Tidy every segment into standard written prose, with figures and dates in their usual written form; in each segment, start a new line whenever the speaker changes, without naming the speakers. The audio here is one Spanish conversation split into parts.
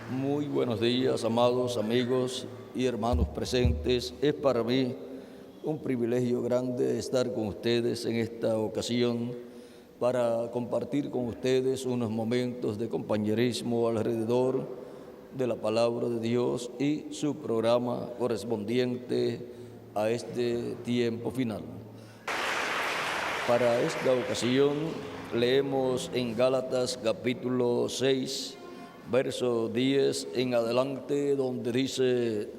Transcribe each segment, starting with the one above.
Muy buenos días, amados amigos y hermanos presentes. Es para mí un privilegio grande estar con ustedes en esta ocasión para compartir con ustedes unos momentos de compañerismo alrededor de la palabra de Dios y su programa correspondiente a este tiempo final. Para esta ocasión leemos en Gálatas capítulo 6, verso 10 en adelante, donde dice: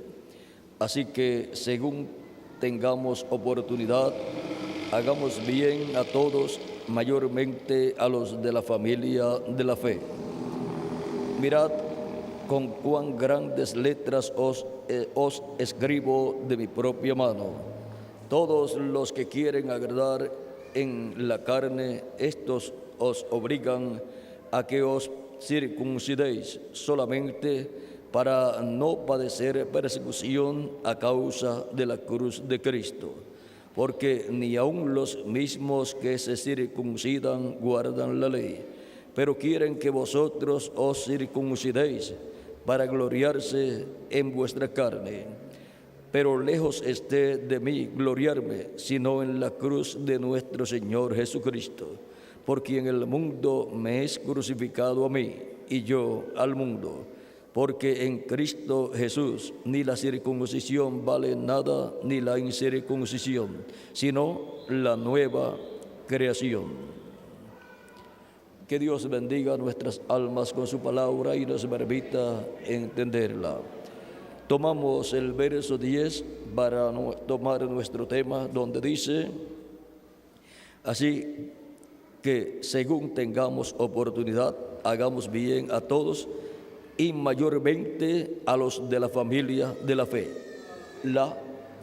así que según tengamos oportunidad, hagamos bien a todos, mayormente a los de la familia de la fe. Mirad con cuán grandes letras os escribo de mi propia mano. Todos los que quieren agradar en la carne, estos os obligan a que os circuncidéis solamente para no padecer persecución a causa de la cruz de Cristo. Porque ni aun los mismos que se circuncidan guardan la ley, pero quieren que vosotros os circuncidéis para gloriarse en vuestra carne. Pero lejos esté de mí gloriarme, sino en la cruz de nuestro Señor Jesucristo, por quien el mundo me es crucificado a mí y yo al mundo. Porque en Cristo Jesús ni la circuncisión vale nada, ni la incircuncisión, sino la nueva creación. Que Dios bendiga nuestras almas con su palabra y nos permita entenderla. Tomamos el verso 10 para tomar nuestro tema, donde dice: así que según tengamos oportunidad, hagamos bien a todos y mayormente a los de la familia de la fe. La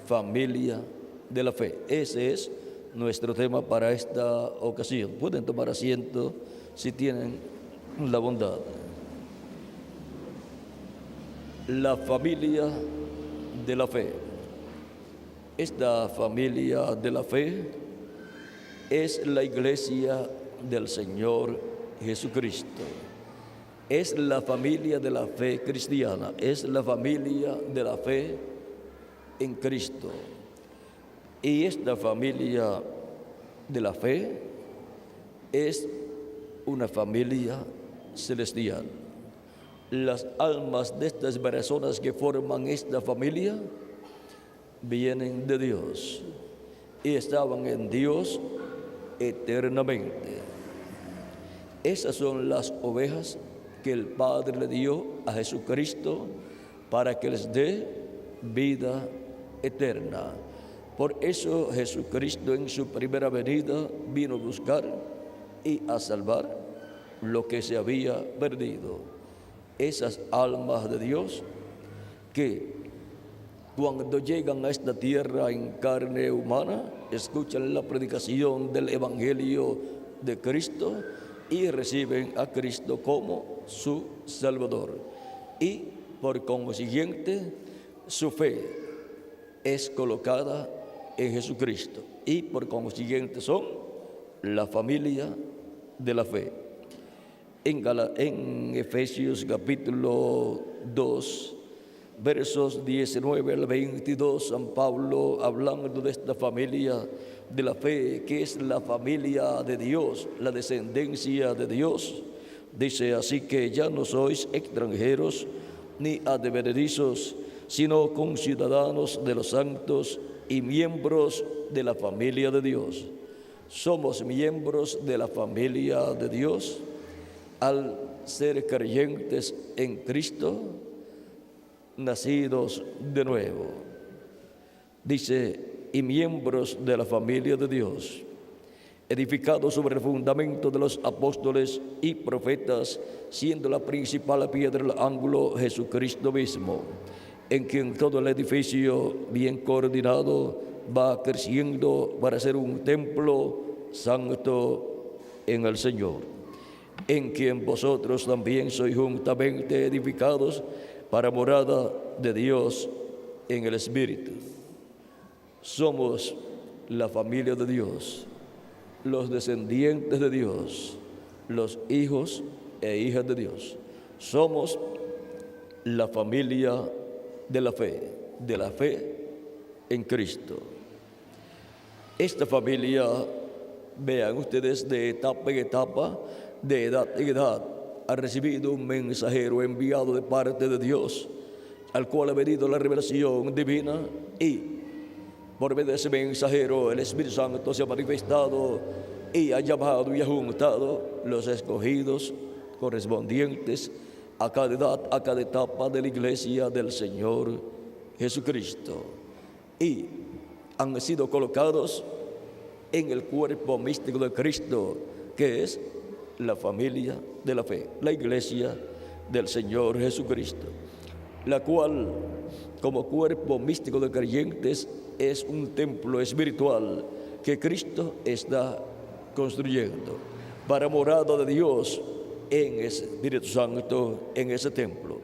familia de la fe. Ese es nuestro tema para esta ocasión. Pueden tomar asiento si tienen la bondad. La familia de la fe. Esta familia de la fe es la iglesia del Señor Jesucristo. Es la familia de la fe cristiana, es la familia de la fe en Cristo. Y esta familia de la fe es una familia celestial. Las almas de estas personas que forman esta familia vienen de Dios y estaban en Dios eternamente. Esas son las ovejas que el Padre le dio a Jesucristo para que les dé vida eterna. Por eso Jesucristo en su primera venida vino a buscar y a salvar lo que se había perdido. Esas almas de Dios que cuando llegan a esta tierra en carne humana, escuchan la predicación del Evangelio de Cristo y reciben a Cristo como su Salvador. Y por consiguiente, su fe es colocada en Jesucristo. Y por consiguiente son la familia de la fe. En Efesios capítulo 2, versos 19 al 22, San Pablo, hablando de esta familia de la fe, que es la familia de Dios, la descendencia de Dios, dice: así que ya no sois extranjeros ni advenedizos, sino conciudadanos de los santos y miembros de la familia de Dios. Somos miembros de la familia de Dios al ser creyentes en Cristo, nacidos de nuevo. Dice: y miembros de la familia de Dios, edificados sobre el fundamento de los apóstoles y profetas, siendo la principal piedra del ángulo Jesucristo mismo, en quien todo el edificio bien coordinado va creciendo para ser un templo santo en el Señor, en quien vosotros también sois juntamente edificados para morada de Dios en el Espíritu. Somos la familia de Dios, los descendientes de Dios, los hijos e hijas de Dios. Somos la familia de la fe en Cristo. Esta familia, vean ustedes, de etapa en etapa, de edad en edad, ha recibido un mensajero enviado de parte de Dios, al cual ha venido la revelación divina, y por medio de ese mensajero el Espíritu Santo se ha manifestado y ha llamado y ha juntado los escogidos correspondientes a cada edad, a cada etapa de la iglesia del Señor Jesucristo, y han sido colocados en el cuerpo místico de Cristo, que es la familia de la fe, la iglesia del Señor Jesucristo, la cual, como cuerpo místico de creyentes, es un templo espiritual que Cristo está construyendo para morada de Dios en ese Espíritu Santo, en ese templo.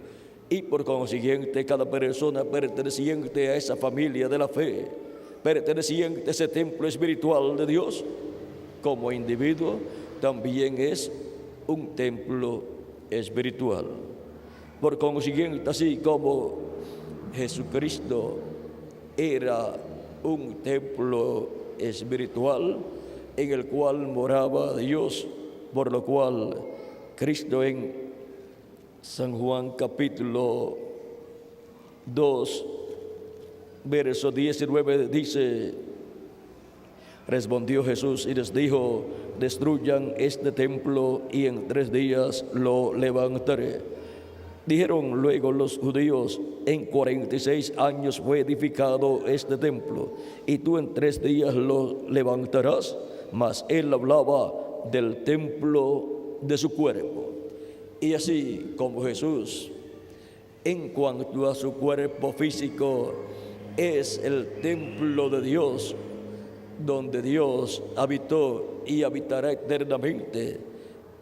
Y por consiguiente, cada persona perteneciente a esa familia de la fe, perteneciente a ese templo espiritual de Dios, como individuo, también es un templo espiritual. Por consiguiente, así como Jesucristo era un templo espiritual en el cual moraba Dios, por lo cual Cristo en San Juan capítulo 2, verso 19 dice: respondió Jesús y les dijo: destruyan este templo y en 3 días lo levantaré. Dijeron luego los judíos: en 46 años fue edificado este templo, y tú en 3 días lo levantarás. Mas él hablaba del templo de su cuerpo. Y así como Jesús, en cuanto a su cuerpo físico, es el templo de Dios, donde Dios habitó y habitará eternamente,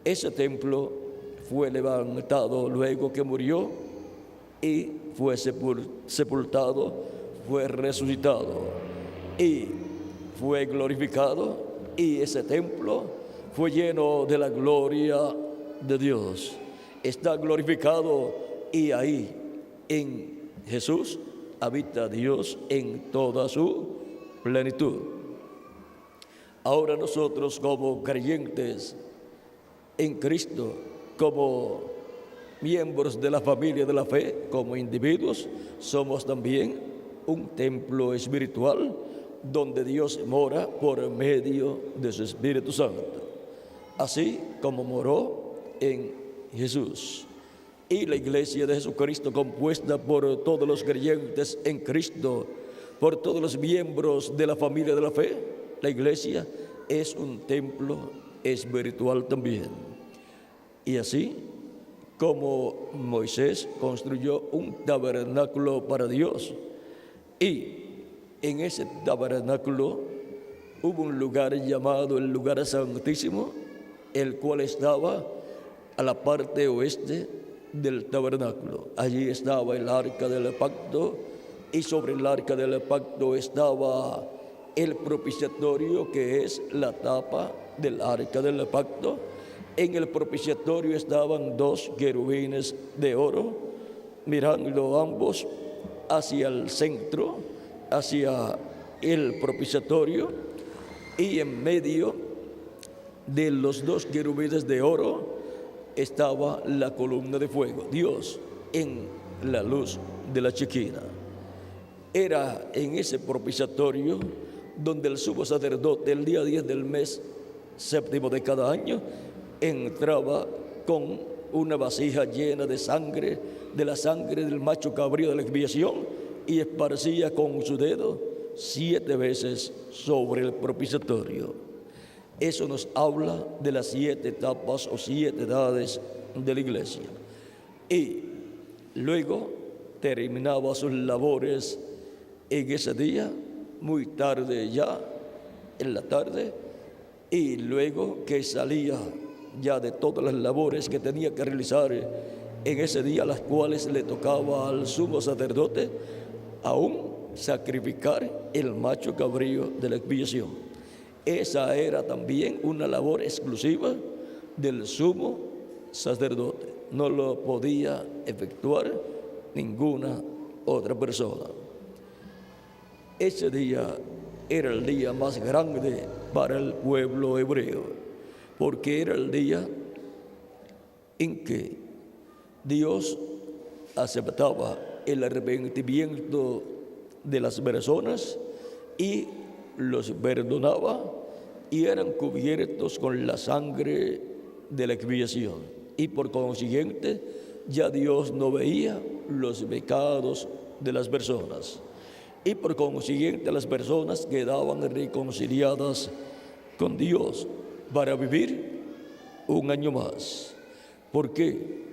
ese templo fue levantado luego que murió y fue sepultado, fue resucitado y fue glorificado, y ese templo fue lleno de la gloria de Dios. Está glorificado, y ahí en Jesús habita Dios en toda su plenitud. Ahora nosotros, como creyentes en Cristo, como miembros de la familia de la fe, como individuos, somos también un templo espiritual donde Dios mora por medio de su Espíritu Santo, así como moró en Jesús. Y la iglesia de Jesucristo, compuesta por todos los creyentes en Cristo, por todos los miembros de la familia de la fe, la iglesia es un templo espiritual también. Y así como Moisés construyó un tabernáculo para Dios, y en ese tabernáculo hubo un lugar llamado el lugar santísimo, el cual estaba a la parte oeste del tabernáculo. Allí estaba el arca del pacto, y sobre el arca del pacto estaba el propiciatorio, que es la tapa del arca del pacto. En el propiciatorio estaban 2 querubines de oro, mirando ambos hacia el centro, hacia el propiciatorio, y en medio de los 2 querubines de oro estaba la columna de fuego, Dios en la luz de la Shequina. Era en ese propiciatorio donde el sumo sacerdote, el día 10 del mes séptimo de cada año, entraba con una vasija llena de sangre, de la sangre del macho cabrío de la expiación, y esparcía con su dedo 7 veces sobre el propiciatorio. Eso nos habla de las 7 etapas o 7 edades de la iglesia. Y luego terminaba sus labores en ese día, muy tarde ya, en la tarde, y luego que salía ya de todas las labores que tenía que realizar en ese día, las cuales le tocaba al sumo sacerdote aún sacrificar el macho cabrío de la expiación. Esa era también una labor exclusiva del sumo sacerdote. No lo podía efectuar ninguna otra persona. Ese día era el día más grande para el pueblo hebreo, porque era el día en que Dios aceptaba el arrepentimiento de las personas y los perdonaba, y eran cubiertos con la sangre de la expiación, y por consiguiente ya Dios no veía los pecados de las personas, y por consiguiente las personas quedaban reconciliadas con Dios para vivir un año más. ¿Por qué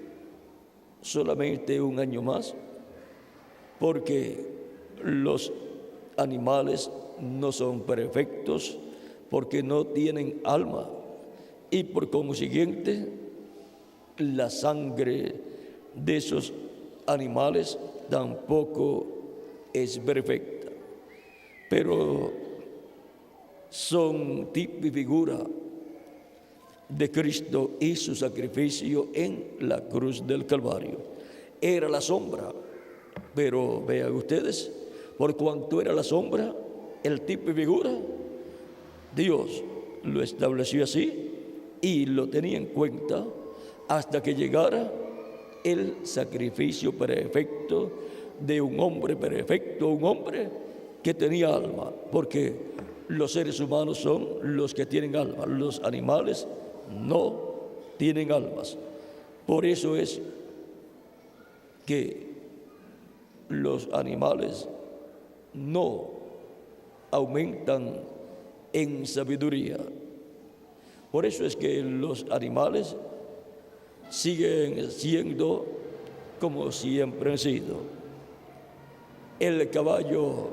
solamente un año más? Porque los animales no son perfectos, porque no tienen alma, y por consiguiente la sangre de esos animales tampoco es perfecta, pero son tipo y figura de Cristo y su sacrificio en la cruz del Calvario. Era la sombra, pero vean ustedes, por cuanto era la sombra, el tipo y figura, Dios lo estableció así y lo tenía en cuenta hasta que llegara el sacrificio perfecto de un hombre perfecto, un hombre que tenía alma, porque los seres humanos son los que tienen alma, los animales no tienen almas. Por eso es que los animales no aumentan en sabiduría. Por eso es que los animales siguen siendo como siempre han sido. El caballo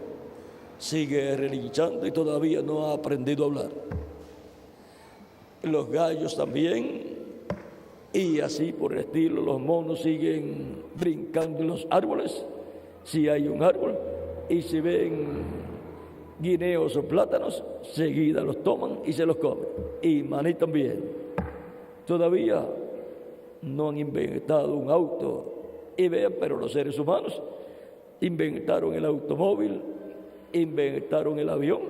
sigue relinchando y todavía no ha aprendido a hablar. Los gallos también, y así por el estilo. Los monos siguen brincando en los árboles, si hay un árbol, y si ven guineos o plátanos, seguida los toman y se los comen. Y maní también. Todavía no han inventado un auto, y vean, pero los seres humanos inventaron el automóvil, inventaron el avión,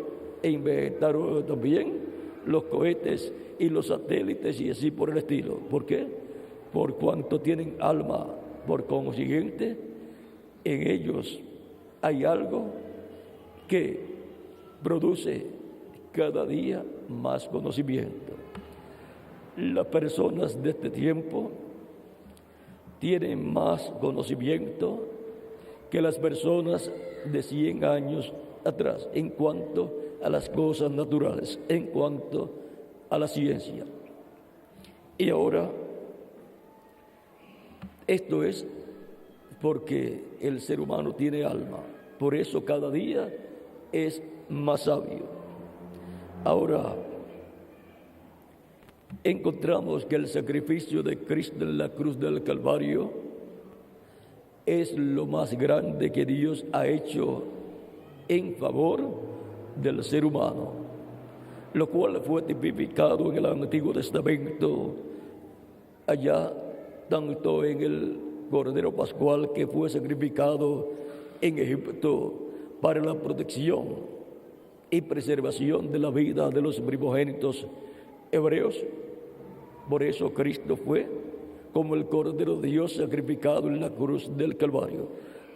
e inventaron también los cohetes y los satélites y así por el estilo. ¿Por qué? Por cuanto tienen alma. Por consiguiente, en ellos hay algo que produce cada día más conocimiento. Las personas de este tiempo tienen más conocimiento que las personas de 100 años atrás en cuanto a las cosas naturales, en cuanto a la ciencia. Y ahora, esto es porque el ser humano tiene alma, por eso cada día es más sabio. Ahora, encontramos que el sacrificio de Cristo en la cruz del Calvario es lo más grande que Dios ha hecho en favor del ser humano, lo cual fue tipificado en el Antiguo Testamento, allá tanto en el Cordero Pascual que fue sacrificado en Egipto para la protección y preservación de la vida de los primogénitos hebreos. Por eso Cristo fue como el Cordero de Dios sacrificado en la cruz del Calvario,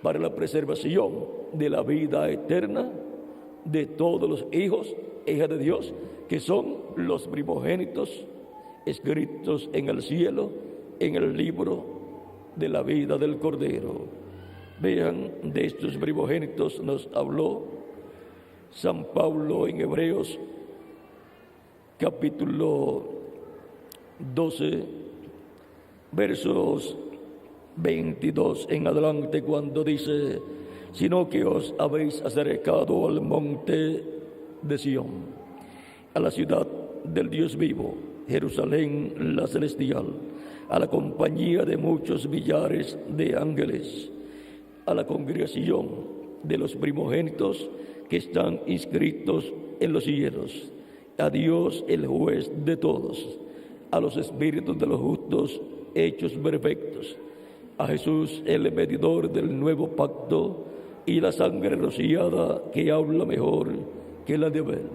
para la preservación de la vida eterna de todos los hijos e hijas de Dios, que son los primogénitos escritos en el cielo, en el libro de la vida del Cordero. Vean, de estos primogénitos nos habló San Pablo en Hebreos, capítulo 12, versos 22 en adelante, cuando dice: sino que os habéis acercado al monte de Sión, a la ciudad del Dios vivo, Jerusalén la celestial, a la compañía de muchos millares de ángeles, a la congregación de los primogénitos que están inscritos en los cielos, a Dios el juez de todos, a los espíritus de los justos hechos perfectos, a Jesús, el medidor del nuevo pacto, y la sangre rociada que habla mejor que la de Abel.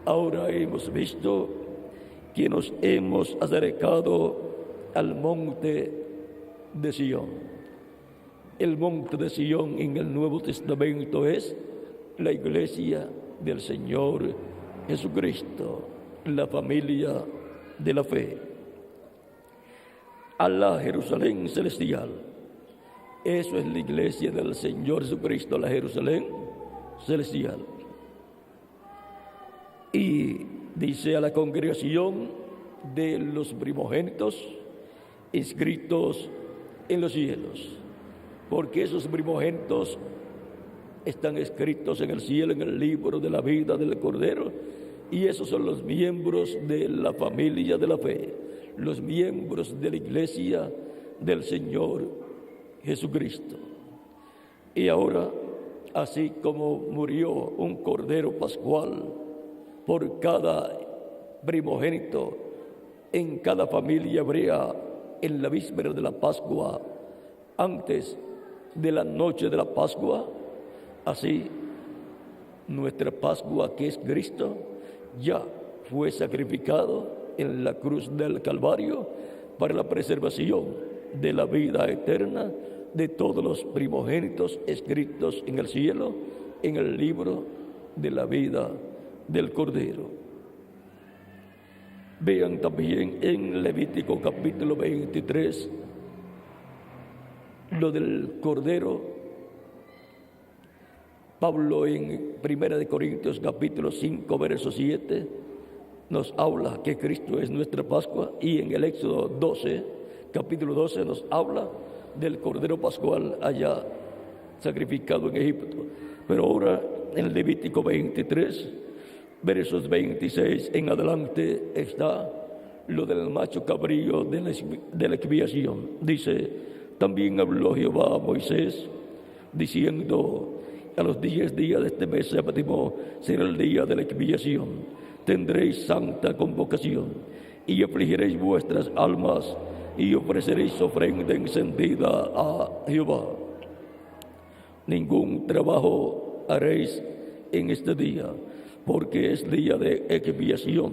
Ahora hemos visto que nos hemos acercado al monte de Sión. El monte de Sión en el Nuevo Testamento es la iglesia del Señor Jesucristo, la familia de la fe. A la Jerusalén celestial, eso es la iglesia del Señor Jesucristo, la Jerusalén celestial. Y dice a la congregación de los primogénitos inscritos en los cielos, porque esos primogénitos están escritos en el cielo, en el libro de la vida del Cordero, y esos son los miembros de la familia de la fe, los miembros de la iglesia del Señor Jesucristo. Y ahora, así como murió un cordero pascual por cada primogénito en cada familia hebrea en la víspera de la Pascua, antes de la noche de la Pascua, así nuestra Pascua, que es Cristo, ya fue sacrificado en la cruz del Calvario para la preservación de la vida eterna de todos los primogénitos escritos en el cielo, en el libro de la vida del Cordero. Vean también en Levítico capítulo 23 lo del Cordero. Pablo en 1 Corintios capítulo 5 verso 7 nos habla que Cristo es nuestra Pascua, y en el Éxodo 12 capítulo 12 nos habla del Cordero Pascual allá sacrificado en Egipto. Pero ahora en Levítico 23 versos 26 en adelante está lo del macho cabrío de la expiación. Dice: también habló Jehová a Moisés diciendo: a los 10 días de este mes séptimo será el día de la expiación, tendréis santa convocación y afligiréis vuestras almas y ofreceréis ofrenda encendida a Jehová. Ningún trabajo haréis en este día, porque es día de expiación,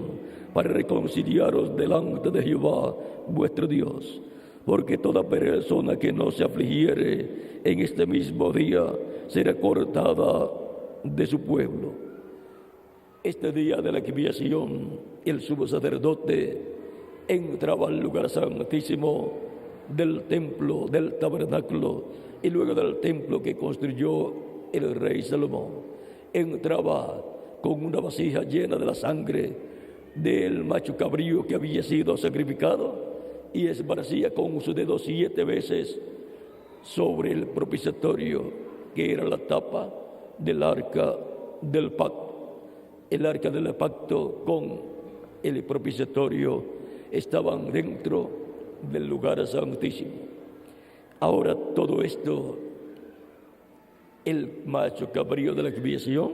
para reconciliaros delante de Jehová vuestro Dios. Porque toda persona que no se afligiere en este mismo día será cortada de su pueblo. Este día de la expiación, el sumo sacerdote entraba al lugar santísimo del templo, del tabernáculo, y luego del templo que construyó el rey Salomón. Entraba con una vasija llena de la sangre del macho cabrío que había sido sacrificado, y esparcía con su dedo 7 veces sobre el propiciatorio, que era la tapa del arca del pacto. El arca del pacto con el propiciatorio estaban dentro del lugar santísimo. Ahora todo esto, el macho cabrío de la expiación,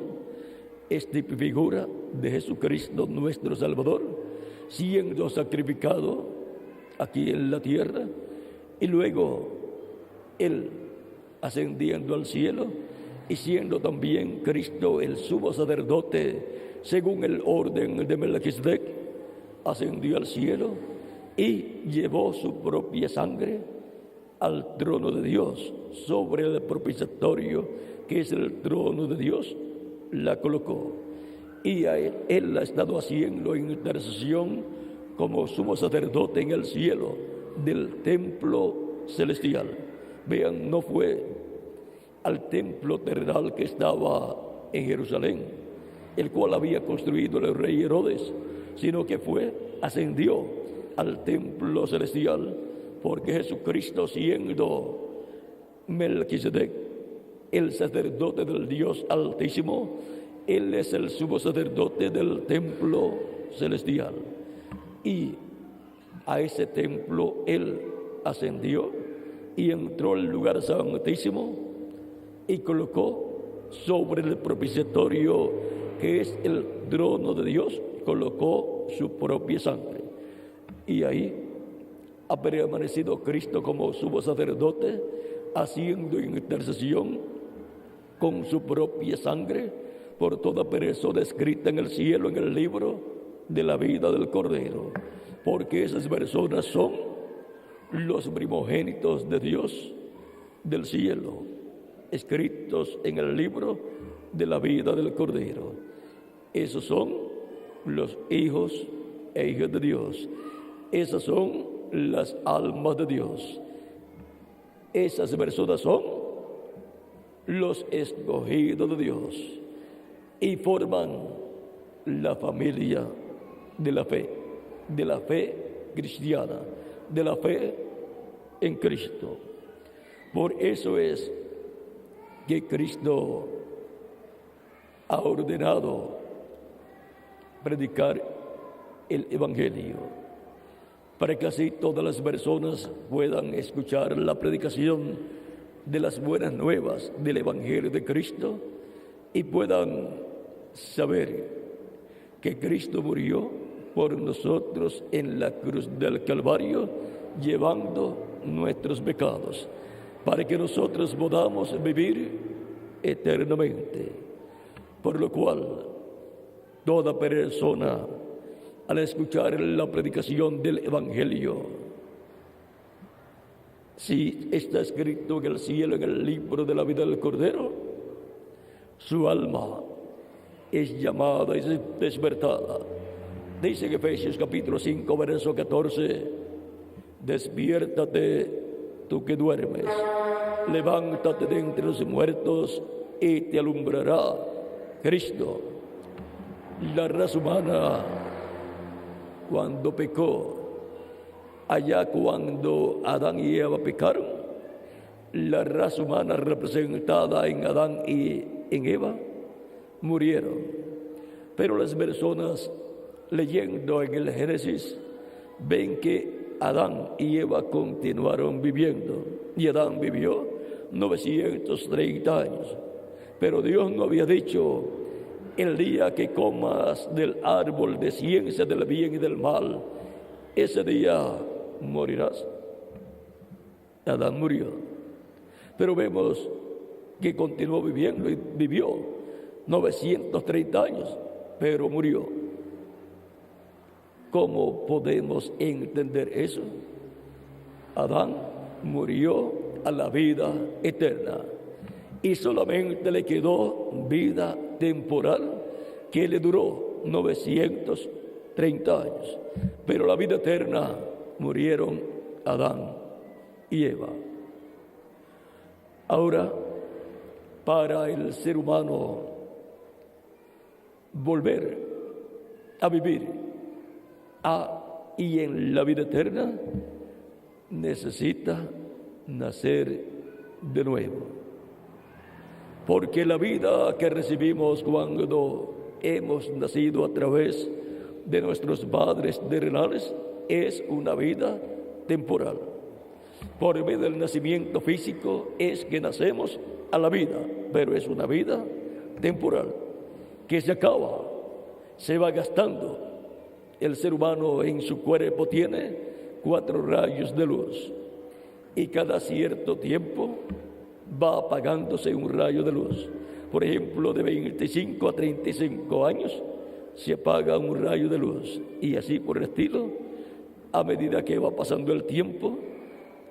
es figura de Jesucristo nuestro Salvador, siendo sacrificado aquí en la tierra, y luego Él ascendiendo al cielo, y siendo también Cristo el sumo sacerdote según el orden de Melquisedec, ascendió al cielo y llevó su propia sangre al trono de Dios. Sobre el propiciatorio, que es el trono de Dios, la colocó, y a Él ha estado haciendo intercesión como sumo sacerdote en el cielo del templo celestial. Vean, no fue al templo terrenal que estaba en Jerusalén, el cual había construido el rey Herodes, sino que ascendió al templo celestial, porque Jesucristo, siendo Melquisedec, el sacerdote del Dios Altísimo, Él es el sumo sacerdote del templo celestial. Y a ese templo Él ascendió y entró al lugar santísimo y colocó sobre el propiciatorio, que es el trono de Dios, colocó su propia sangre. Y ahí ha permanecido Cristo como sumo sacerdote, haciendo intercesión con su propia sangre por toda persona escrita en el cielo, en el libro de la vida del Cordero, porque esas personas son los primogénitos de Dios del cielo, escritos en el libro de la vida del Cordero. Esos son los hijos e hijas de Dios. Esas son las almas de Dios. Esas personas son los escogidos de Dios y forman la familia de la fe cristiana, de la fe en Cristo. Por eso es que Cristo ha ordenado predicar el Evangelio, para que así todas las personas puedan escuchar la predicación de las buenas nuevas del Evangelio de Cristo y puedan saber que Cristo murió por nosotros en la cruz del Calvario, llevando nuestros pecados, para que nosotros podamos vivir eternamente. Por lo cual, toda persona, al escuchar la predicación del Evangelio, si está escrito en el cielo, en el libro de la vida del Cordero, su alma es llamada y despertada. Dice en Efesios capítulo 5, verso 14, despiértate tú que duermes, levántate de entre los muertos y te alumbrará Cristo. La raza humana, cuando pecó, allá cuando Adán y Eva pecaron, la raza humana representada en Adán y en Eva murieron. Pero las personas, leyendo en el Génesis, ven que Adán y Eva continuaron viviendo, y Adán vivió 930 años. Pero Dios no había dicho: el día que comas del árbol de ciencia del bien y del mal, ese día morirás. Adán murió, pero vemos que continuó viviendo y vivió 930 años, pero murió. ¿Cómo podemos entender eso? Adán murió a la vida eterna y solamente le quedó vida temporal que le duró 930 años. Pero la vida eterna murieron Adán y Eva. Ahora, para el ser humano volver a vivir y en la vida eterna, necesita nacer de nuevo. Porque la vida que recibimos cuando hemos nacido a través de nuestros padres terrenales es una vida temporal. Por medio del nacimiento físico es que nacemos a la vida, pero es una vida temporal que se acaba, se va gastando. El ser humano en su cuerpo tiene 4 rayos de luz y cada cierto tiempo va apagándose un rayo de luz. Por ejemplo, de 25 a 35 años se apaga un rayo de luz, y así por el estilo. A medida que va pasando el tiempo,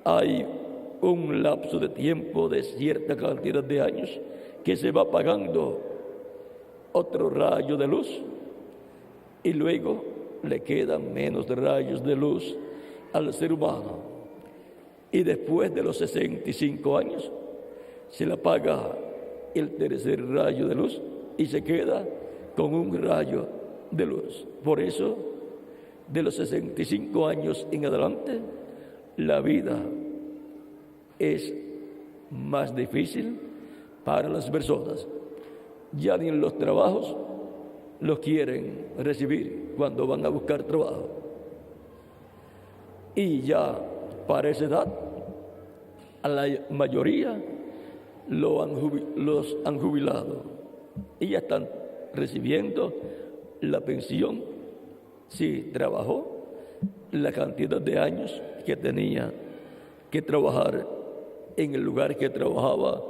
hay un lapso de tiempo de cierta cantidad de años que se va apagando otro rayo de luz, y luego le quedan menos rayos de luz al ser humano. Y después de los 65 años se le apaga el tercer rayo de luz y se queda con un rayo de luz. Por eso, de los 65 años en adelante, la vida es más difícil para las personas. Ya ni en los trabajos los quieren recibir cuando van a buscar trabajo. Y ya para esa edad, a la mayoría los han jubilado y ya están recibiendo la pensión si trabajó la cantidad de años que tenía que trabajar en el lugar que trabajaba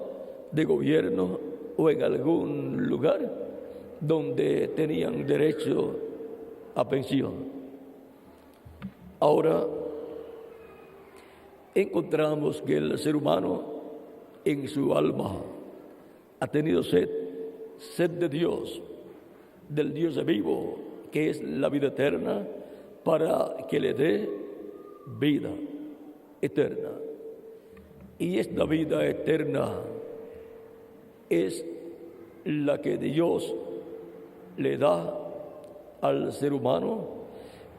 de gobierno o en algún lugar donde tenían derecho a pensión. Ahora encontramos que el ser humano en su alma ha tenido sed de Dios, del Dios vivo, que es la vida eterna, para que le dé vida eterna. Y esta vida eterna es la que Dios le da al ser humano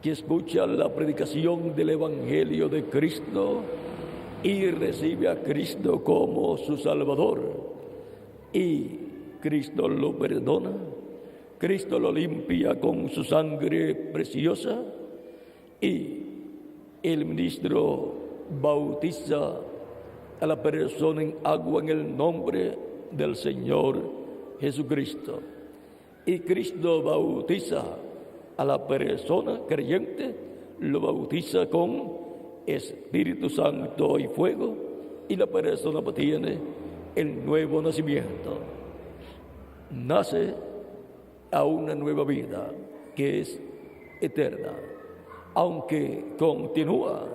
que escucha la predicación del Evangelio de Cristo y recibe a Cristo como su Salvador. Y Cristo lo perdona, Cristo lo limpia con su sangre preciosa y el ministro bautiza a la persona en agua en el nombre del Señor Jesucristo. Y Cristo bautiza a la persona creyente, lo bautiza con Espíritu Santo y fuego, y la persona tiene el nuevo nacimiento. Nace a una nueva vida que es eterna, aunque continúa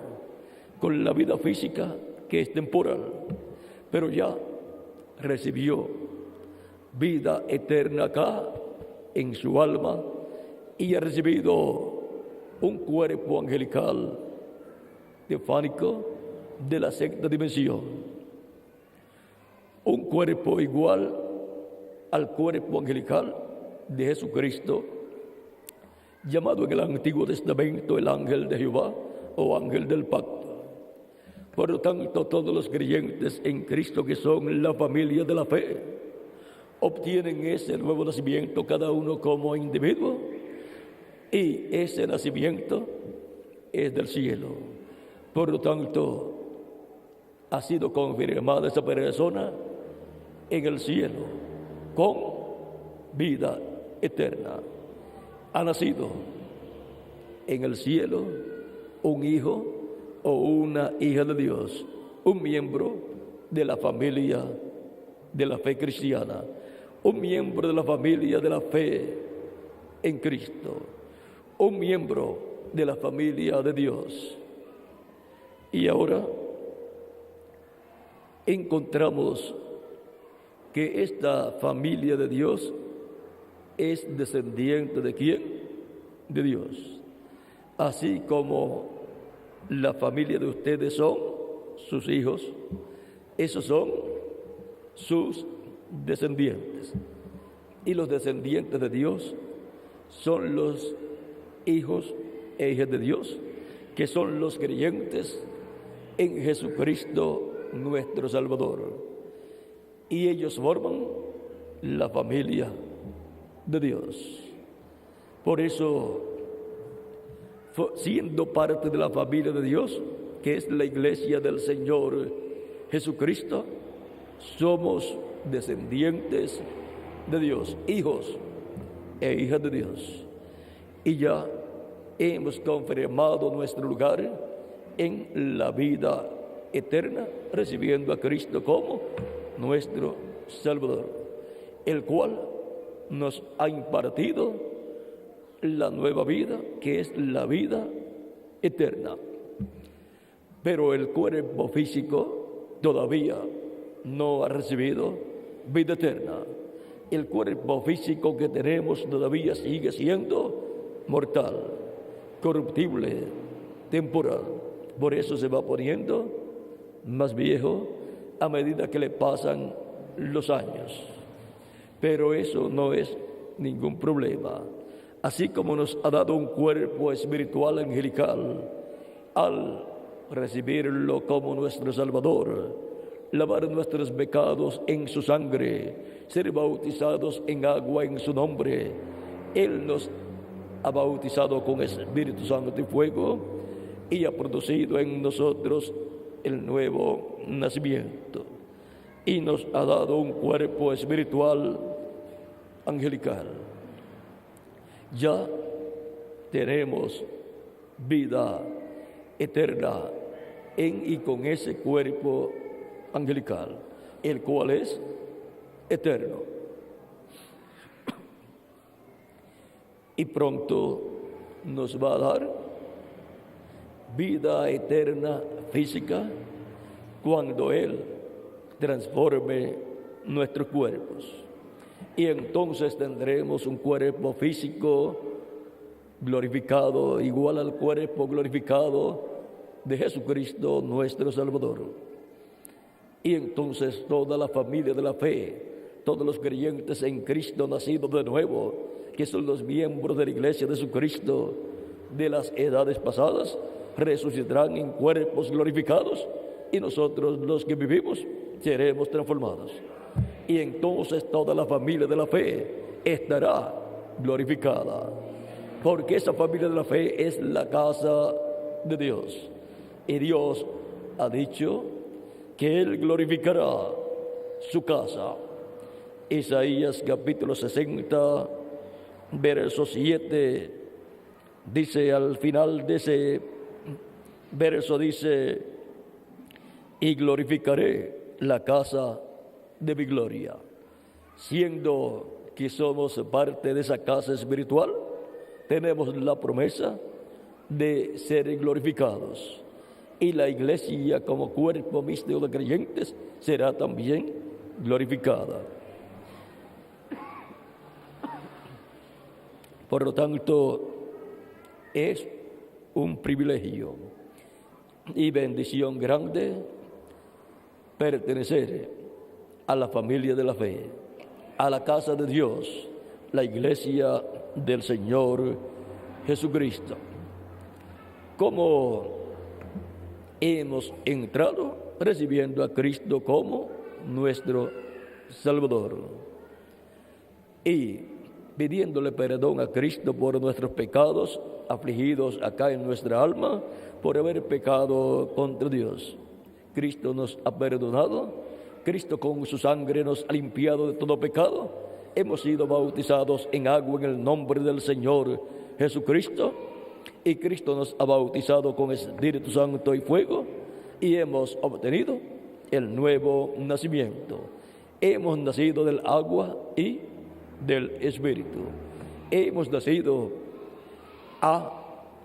con la vida física que es temporal, pero ya recibió vida eterna acá en su alma y ha recibido un cuerpo angelical teofánico de la sexta dimensión, un cuerpo igual al cuerpo angelical de Jesucristo, llamado en el Antiguo Testamento el ángel de Jehová o ángel del pacto. Por lo tanto, todos los creyentes en Cristo, que son la familia de la fe, obtienen ese nuevo nacimiento cada uno como individuo, y ese nacimiento es del cielo. Por lo tanto, ha sido confirmada esa persona en el cielo con vida eterna. Ha nacido en el cielo un hijo o una hija de Dios, un miembro de la familia de la fe cristiana, un miembro de la familia de la fe en Cristo, un miembro de la familia de Dios. Y ahora encontramos que esta familia de Dios es descendiente ¿de quién? De Dios. Así como la familia de ustedes son sus hijos, esos son sus descendientes. Y los descendientes de Dios son los hijos e hijas de Dios, que son los creyentes en Jesucristo nuestro Salvador. Y ellos forman la familia de Dios. Por eso, siendo parte de la familia de Dios, que es la iglesia del Señor Jesucristo, somos descendientes de Dios, hijos e hijas de Dios. Y ya hemos confirmado nuestro lugar en la vida eterna, recibiendo a Cristo como nuestro Salvador, el cual nos ha impartido la nueva vida, que es la vida eterna. Pero el cuerpo físico todavía no ha recibido vida eterna. El cuerpo físico que tenemos todavía sigue siendo mortal, corruptible, temporal. Por eso se va poniendo más viejo a medida que le pasan los años. Pero eso no es ningún problema. Así como nos ha dado un cuerpo espiritual angelical, al recibirlo como nuestro Salvador, lavar nuestros pecados en su sangre, ser bautizados en agua en su nombre, Él nos ha bautizado con Espíritu Santo y fuego y ha producido en nosotros el nuevo nacimiento. Y nos ha dado un cuerpo espiritual angelical. Ya tenemos vida eterna en y con ese cuerpo angelical, el cual es eterno. Y pronto nos va a dar vida eterna física cuando Él transforme nuestros cuerpos. Y entonces tendremos un cuerpo físico glorificado, igual al cuerpo glorificado de Jesucristo nuestro Salvador. Y entonces toda la familia de la fe, todos los creyentes en Cristo nacidos de nuevo, que son los miembros de la iglesia de Jesucristo de las edades pasadas, resucitarán en cuerpos glorificados, y nosotros los que vivimos seremos transformados. Y entonces toda la familia de la fe estará glorificada, porque esa familia de la fe es la casa de Dios. Y Dios ha dicho que Él glorificará su casa. Isaías capítulo 60, verso 7, dice al final de ese verso, dice: y glorificaré la casa de mi gloria. Siendo que somos parte de esa casa espiritual, tenemos la promesa de ser glorificados. Y la iglesia como cuerpo místico de creyentes será también glorificada. Por lo tanto, es un privilegio y bendición grande pertenecer a la familia de la fe, a la casa de Dios, la iglesia del Señor Jesucristo. ¿Cómo hemos entrado? Recibiendo a Cristo como nuestro Salvador y pidiéndole perdón a Cristo por nuestros pecados, afligidos acá en nuestra alma por haber pecado contra Dios. Cristo nos ha perdonado, Cristo con su sangre nos ha limpiado de todo pecado. Hemos sido bautizados en agua en el nombre del Señor Jesucristo, y Cristo nos ha bautizado con Espíritu Santo y fuego, y hemos obtenido el nuevo nacimiento. Hemos nacido del agua y del Espíritu. Hemos nacido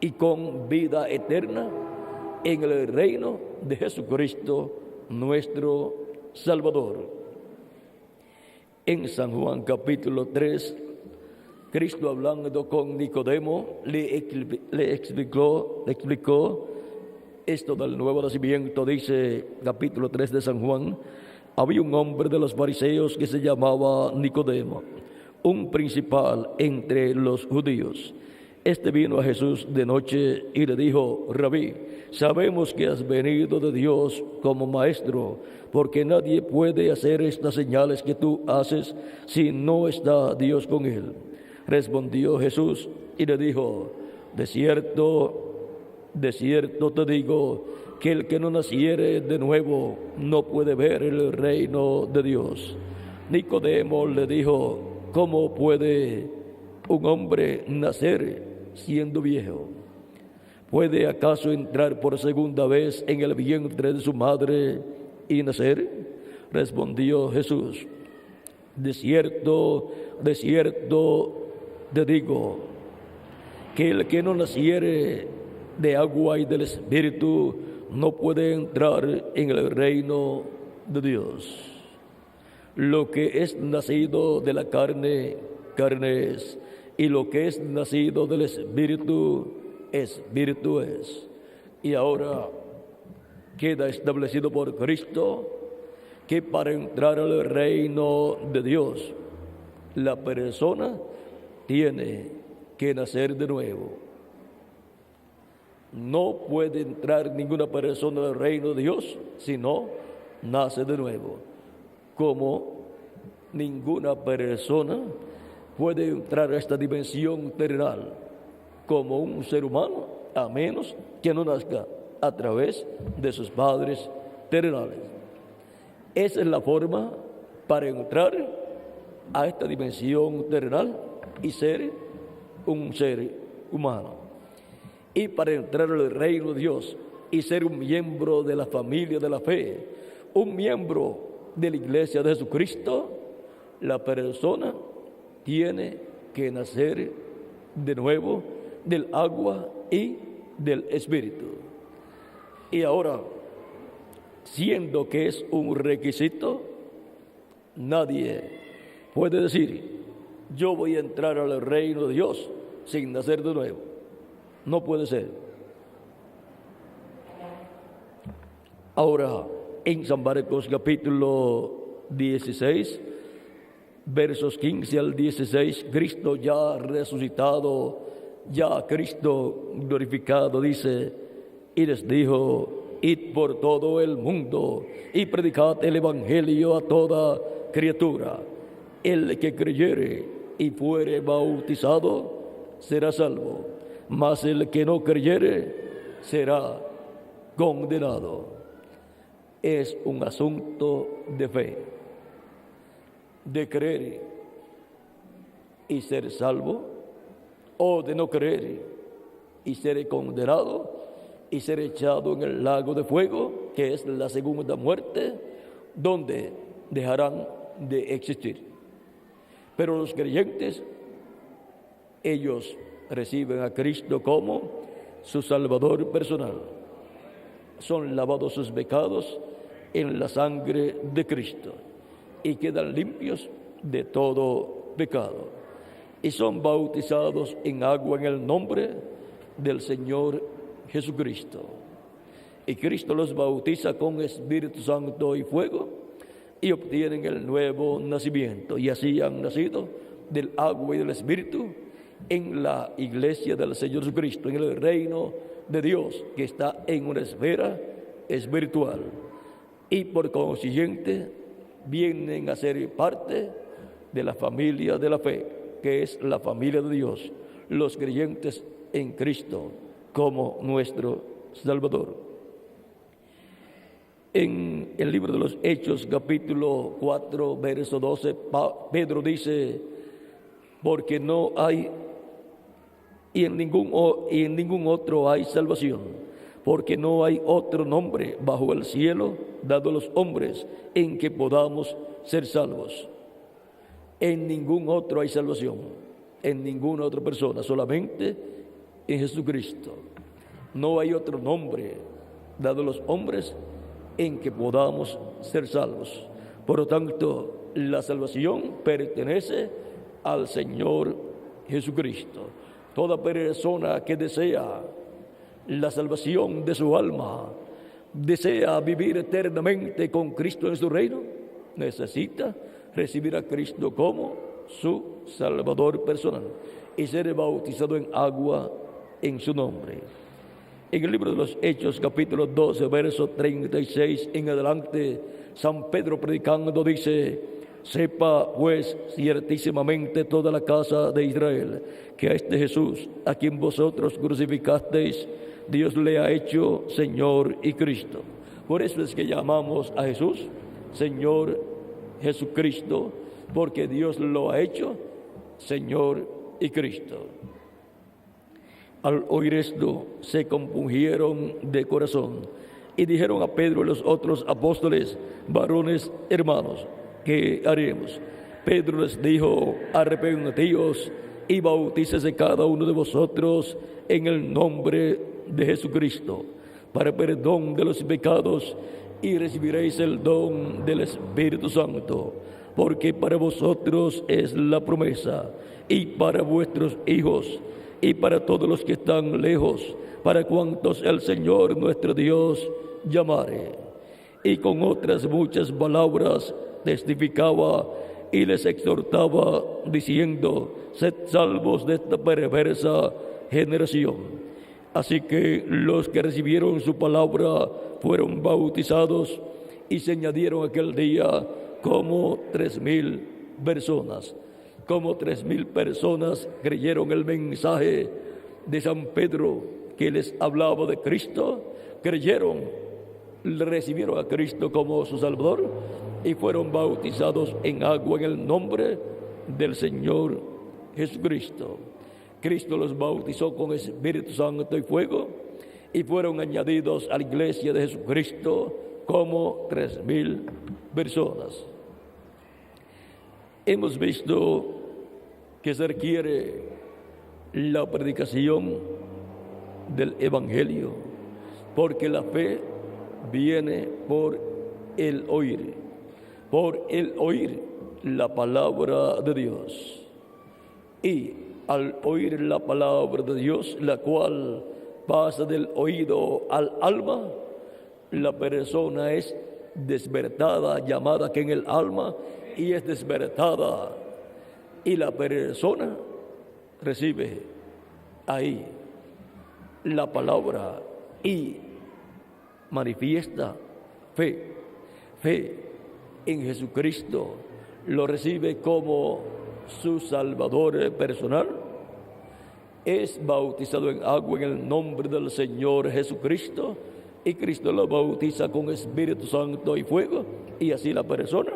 y con vida eterna en el reino de Jesucristo nuestro Salvador. En San Juan capítulo 3, Cristo hablando con Nicodemo le explicó esto del nuevo nacimiento. Dice capítulo 3 de San Juan: había un hombre de los fariseos que se llamaba Nicodemo, un principal entre los judíos. Este vino a Jesús de noche y le dijo: Rabí, sabemos que has venido de Dios como maestro, porque nadie puede hacer estas señales que tú haces si no está Dios con él. Respondió Jesús y le dijo: de cierto te digo, que el que no naciere de nuevo no puede ver el reino de Dios. Nicodemo le dijo: ¿cómo puede un hombre nacer siendo viejo? ¿Puede acaso entrar por segunda vez en el vientre de su madre y nacer? Respondió Jesús: de cierto te digo, que el que no naciere de agua y del Espíritu no puede entrar en el reino de Dios. Lo que es nacido de la carne, carne es, y lo que es nacido del Espíritu, Espíritu es. Y ahora queda establecido por Cristo que para entrar al reino de Dios, la persona tiene que nacer de nuevo. No puede entrar ninguna persona al reino de Dios si no nace de nuevo. Como ninguna persona puede entrar a esta dimensión terrenal como un ser humano, a menos que no nazca a través de sus padres terrenales. Esa es la forma para entrar a esta dimensión terrenal y ser un ser humano. Y para entrar al reino de Dios y ser un miembro de la familia de la fe, un miembro de la iglesia de Jesucristo, la persona tiene que nacer de nuevo del agua y del Espíritu. Y ahora, siendo que es un requisito, nadie puede decir: yo voy a entrar al reino de Dios sin nacer de nuevo. No puede ser. Ahora, en San Marcos capítulo 16, versos 15 al 16, Cristo ya resucitado, ya Cristo glorificado, dice, y les dijo: id por todo el mundo y predicad el evangelio a toda criatura. El que creyere y fuere bautizado será salvo, mas el que no creyere será condenado. Es un asunto de fe, de creer y ser salvo, o de no creer y ser condenado y ser echado en el lago de fuego, que es la segunda muerte, donde dejarán de existir. Pero los creyentes, ellos reciben a Cristo como su Salvador personal. Son lavados sus pecados en la sangre de Cristo y quedan limpios de todo pecado. Y son bautizados en agua en el nombre del Señor Jesucristo. Y Cristo los bautiza con Espíritu Santo y fuego, y obtienen el nuevo nacimiento. Y así han nacido del agua y del Espíritu en la iglesia del Señor Jesucristo, en el reino de Dios, que está en una esfera espiritual. Y por consiguiente vienen a ser parte de la familia de la fe, que es la familia de Dios, los creyentes en Cristo como nuestro Salvador. En el libro de los Hechos, capítulo 4, verso 12, Pedro dice: porque no hay y en ningún otro hay salvación, porque no hay otro nombre bajo el cielo dado a los hombres en que podamos ser salvos. En ningún otro hay salvación, en ninguna otra persona, solamente en Jesucristo. No hay otro nombre dado a los hombres en que podamos ser salvos. Por lo tanto, la salvación pertenece al Señor Jesucristo. Toda persona que desea la salvación de su alma, desea vivir eternamente con Cristo en su reino, necesita recibir a Cristo como su Salvador personal y ser bautizado en agua en su nombre. En el libro de los Hechos, capítulo 12, verso 36 en adelante, San Pedro predicando dice: sepa pues ciertísimamente toda la casa de Israel que a este Jesús, a quien vosotros crucificasteis, Dios le ha hecho Señor y Cristo. Por eso es que llamamos a Jesús Señor Jesucristo, porque Dios lo ha hecho Señor y Cristo. Al oír esto, se compungieron de corazón y dijeron a Pedro y los otros apóstoles: varones hermanos, ¿qué haremos? Pedro les dijo: arrepentíos y bautícese cada uno de vosotros en el nombre de Jesucristo para perdón de los pecados, y recibiréis el don del Espíritu Santo, porque para vosotros es la promesa, y para vuestros hijos, y para todos los que están lejos, para cuantos el Señor nuestro Dios llamare. Y con otras muchas palabras testificaba y les exhortaba, diciendo: sed salvos de esta perversa generación. Así que los que recibieron su palabra fueron bautizados, y se añadieron aquel día como 3,000 personas. Como 3,000 personas creyeron el mensaje de San Pedro, que les hablaba de Cristo, creyeron, recibieron a Cristo como su Salvador y fueron bautizados en agua en el nombre del Señor Jesucristo. Cristo los bautizó con Espíritu Santo y fuego, y fueron añadidos a la iglesia de Jesucristo como 3,000 personas. Hemos visto que se requiere la predicación del Evangelio, porque la fe viene por el oír la palabra de Dios. Y al oír la palabra de Dios, la cual pasa del oído al alma, la persona es despertada, llamada que en el alma, y es despertada, y la persona recibe ahí la palabra y manifiesta fe en Jesucristo, lo recibe como su Salvador personal, es bautizado en agua en el nombre del Señor Jesucristo, y Cristo lo bautiza con Espíritu Santo y fuego, y así la persona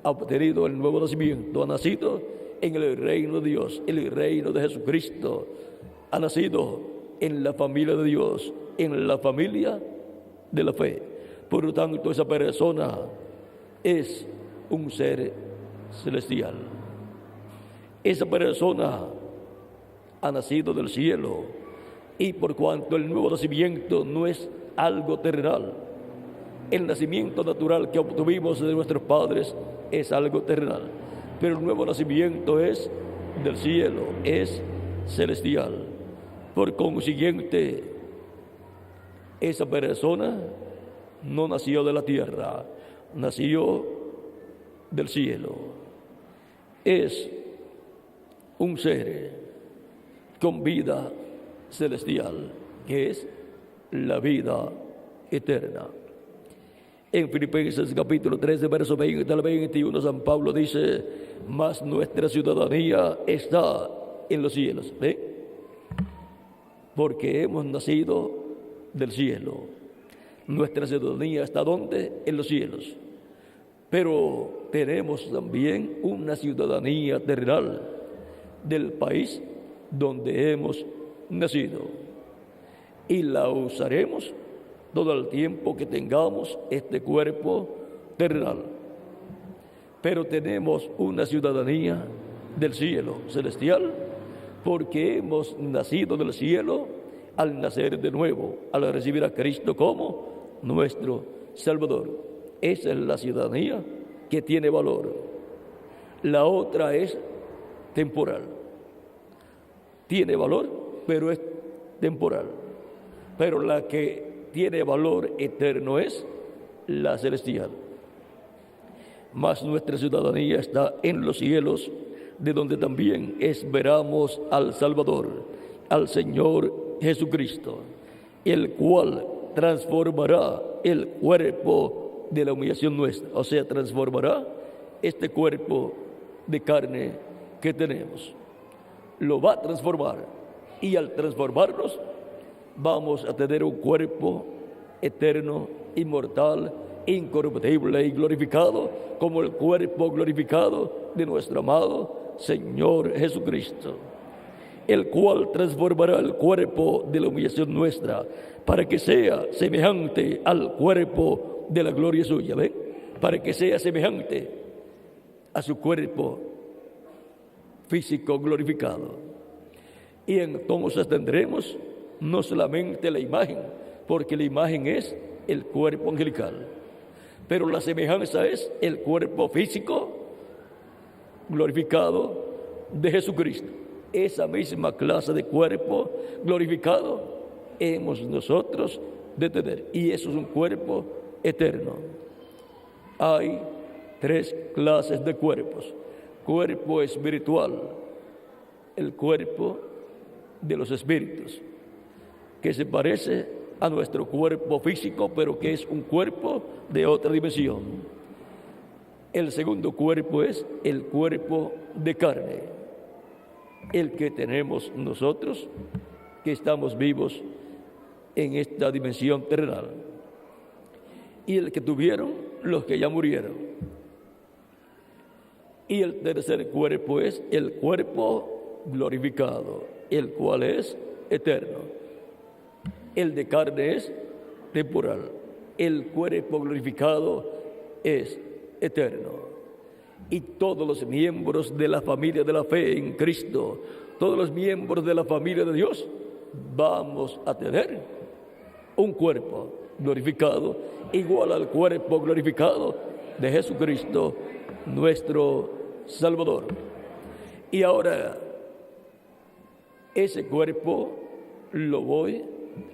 ha obtenido el nuevo nacimiento, ha nacido en el reino de Dios, en el reino de Jesucristo, ha nacido en la familia de Dios, en la familia de la fe. Por lo tanto, esa persona es un ser celestial. Esa persona ha nacido del cielo, y por cuanto el nuevo nacimiento no es algo terrenal, el nacimiento natural que obtuvimos de nuestros padres es algo terrenal, pero el nuevo nacimiento es del cielo, es celestial. Por consiguiente, esa persona no nació de la tierra, nació del cielo. Es un ser con vida celestial, que es la vida eterna. En Filipenses capítulo 13, verso 20 al 21, San Pablo dice: mas nuestra ciudadanía está en los cielos. ¿Ve? Porque hemos nacido del cielo. Nuestra ciudadanía está ¿dónde? En los cielos. Pero tenemos también una ciudadanía terrenal del país donde hemos nacido, y la usaremos todo el tiempo que tengamos este cuerpo terrenal. Pero tenemos una ciudadanía del cielo celestial, porque hemos nacido del cielo al nacer de nuevo, al recibir a Cristo como nuestro Salvador. Esa es la ciudadanía que tiene valor. La otra es temporal. Tiene valor, pero es temporal. Pero la que tiene valor eterno es la celestial. Mas nuestra ciudadanía está en los cielos, de donde también esperamos al Salvador, al Señor Jesucristo, el cual transformará el cuerpo de la humillación nuestra, o sea, transformará este cuerpo de carne que tenemos. Lo va a transformar, y al transformarnos vamos a tener un cuerpo eterno, inmortal, incorruptible y glorificado, como el cuerpo glorificado de nuestro amado Señor Jesucristo, el cual transformará el cuerpo de la humillación nuestra para que sea semejante al cuerpo de la gloria suya. ¿Ven? Para que sea semejante a su cuerpo físico glorificado. Y entonces tendremos no solamente la imagen, porque la imagen es el cuerpo angelical, pero la semejanza es el cuerpo físico glorificado de Jesucristo. Esa misma clase de cuerpo glorificado hemos nosotros de tener, y eso es un cuerpo eterno. Hay 3 clases de cuerpos: cuerpo espiritual, el cuerpo de los espíritus, que se parece a nuestro cuerpo físico, pero que es un cuerpo de otra dimensión. El segundo cuerpo es el cuerpo de carne, el que tenemos nosotros, que estamos vivos en esta dimensión terrenal, y el que tuvieron los que ya murieron. Y el tercer cuerpo es el cuerpo glorificado, el cual es eterno. El de carne es temporal, el cuerpo glorificado es eterno. Y todos los miembros de la familia de la fe en Cristo, todos los miembros de la familia de Dios, vamos a tener un cuerpo glorificado, igual al cuerpo glorificado de Jesucristo, nuestro Salvador. Y ahora, ese cuerpo lo voy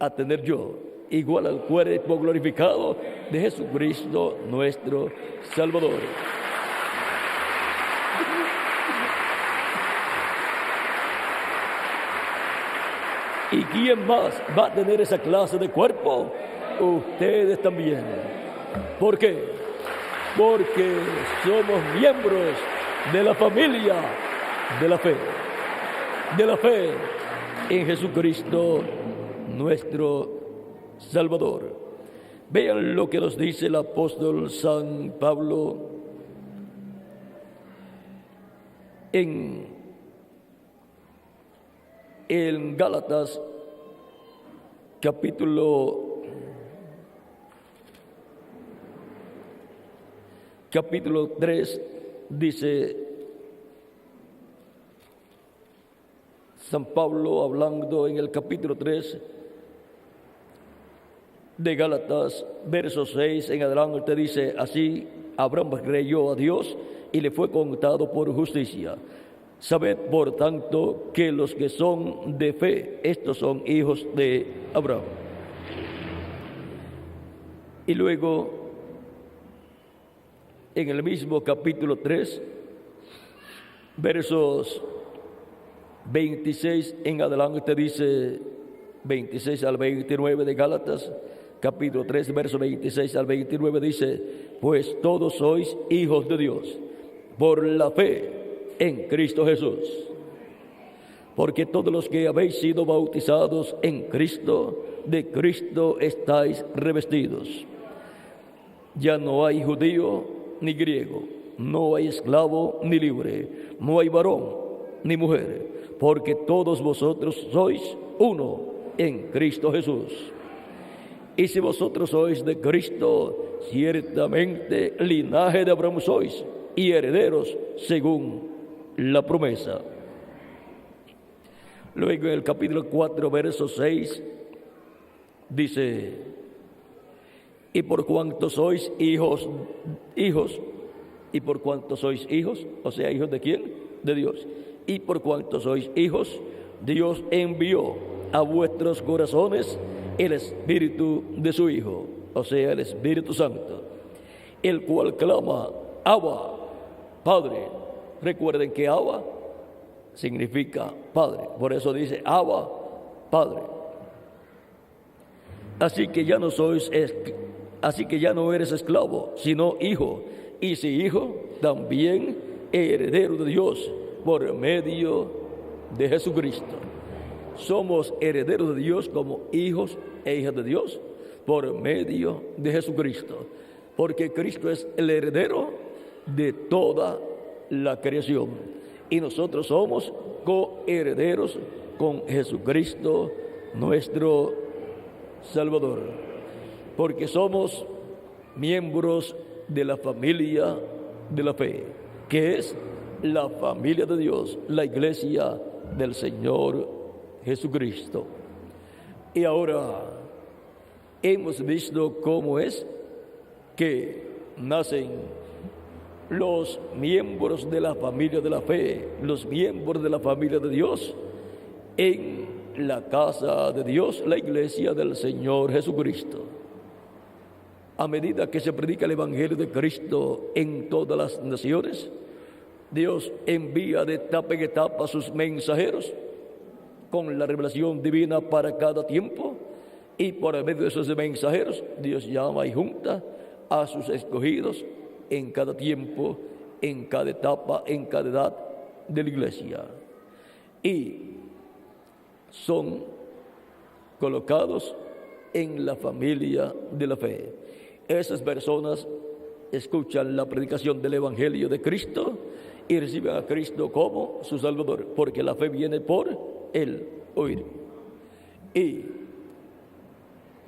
a tener yo, igual al cuerpo glorificado de Jesucristo, nuestro Salvador. ¿Y quién más va a tener esa clase de cuerpo? Ustedes también. ¿Por qué? Porque somos miembros de la familia de la fe en Jesucristo, nuestro Salvador. Vean lo que nos dice el apóstol San Pablo en Gálatas capítulo 3, dice San Pablo, hablando en el capítulo 3 de Gálatas, verso 6 en adelante, dice así: Abraham creyó a Dios y le fue contado por justicia. Sabed, por tanto, que los que son de fe, estos son hijos de Abraham. Y luego, en el mismo capítulo 3, versos 26 en adelante, dice 26 al 29 de Gálatas, capítulo 3, versos 26 al 29, dice: Pues todos sois hijos de Dios por la fe en Cristo Jesús. Porque todos los que habéis sido bautizados en Cristo, de Cristo estáis revestidos. Ya no hay judío ni griego, no hay esclavo ni libre, no hay varón ni mujer, porque todos vosotros sois uno en Cristo Jesús. Y si vosotros sois de Cristo, ciertamente linaje de Abraham sois y herederos según la promesa. Luego en el capítulo 4, verso 6, dice: Y por cuanto sois hijos, y por cuanto sois hijos, o sea, ¿hijos de quién? De Dios. Y por cuanto sois hijos, Dios envió a vuestros corazones el Espíritu de su Hijo, o sea, el Espíritu Santo, el cual clama: Abba, Padre. Recuerden que Abba significa Padre, por eso dice Abba, Padre. Así que ya no eres esclavo, sino hijo, y si hijo, también heredero de Dios por medio de Jesucristo. Somos herederos de Dios como hijos e hijas de Dios por medio de Jesucristo, porque Cristo es el heredero de toda la creación y nosotros somos coherederos con Jesucristo, nuestro Salvador, porque somos miembros de la familia de la fe, que es la familia de Dios, la iglesia del Señor Jesucristo. Y ahora hemos visto cómo es que nacen los miembros de la familia de la fe, los miembros de la familia de Dios en la casa de Dios, la iglesia del Señor Jesucristo. A medida que se predica el Evangelio de Cristo en todas las naciones, Dios envía de etapa en etapa a sus mensajeros con la revelación divina para cada tiempo, y por medio de esos mensajeros Dios llama y junta a sus escogidos en cada tiempo, en cada etapa, en cada edad de la iglesia, y son colocados en la familia de la fe. Esas personas escuchan la predicación del Evangelio de Cristo y reciben a Cristo como su Salvador, porque la fe viene por el oír. Y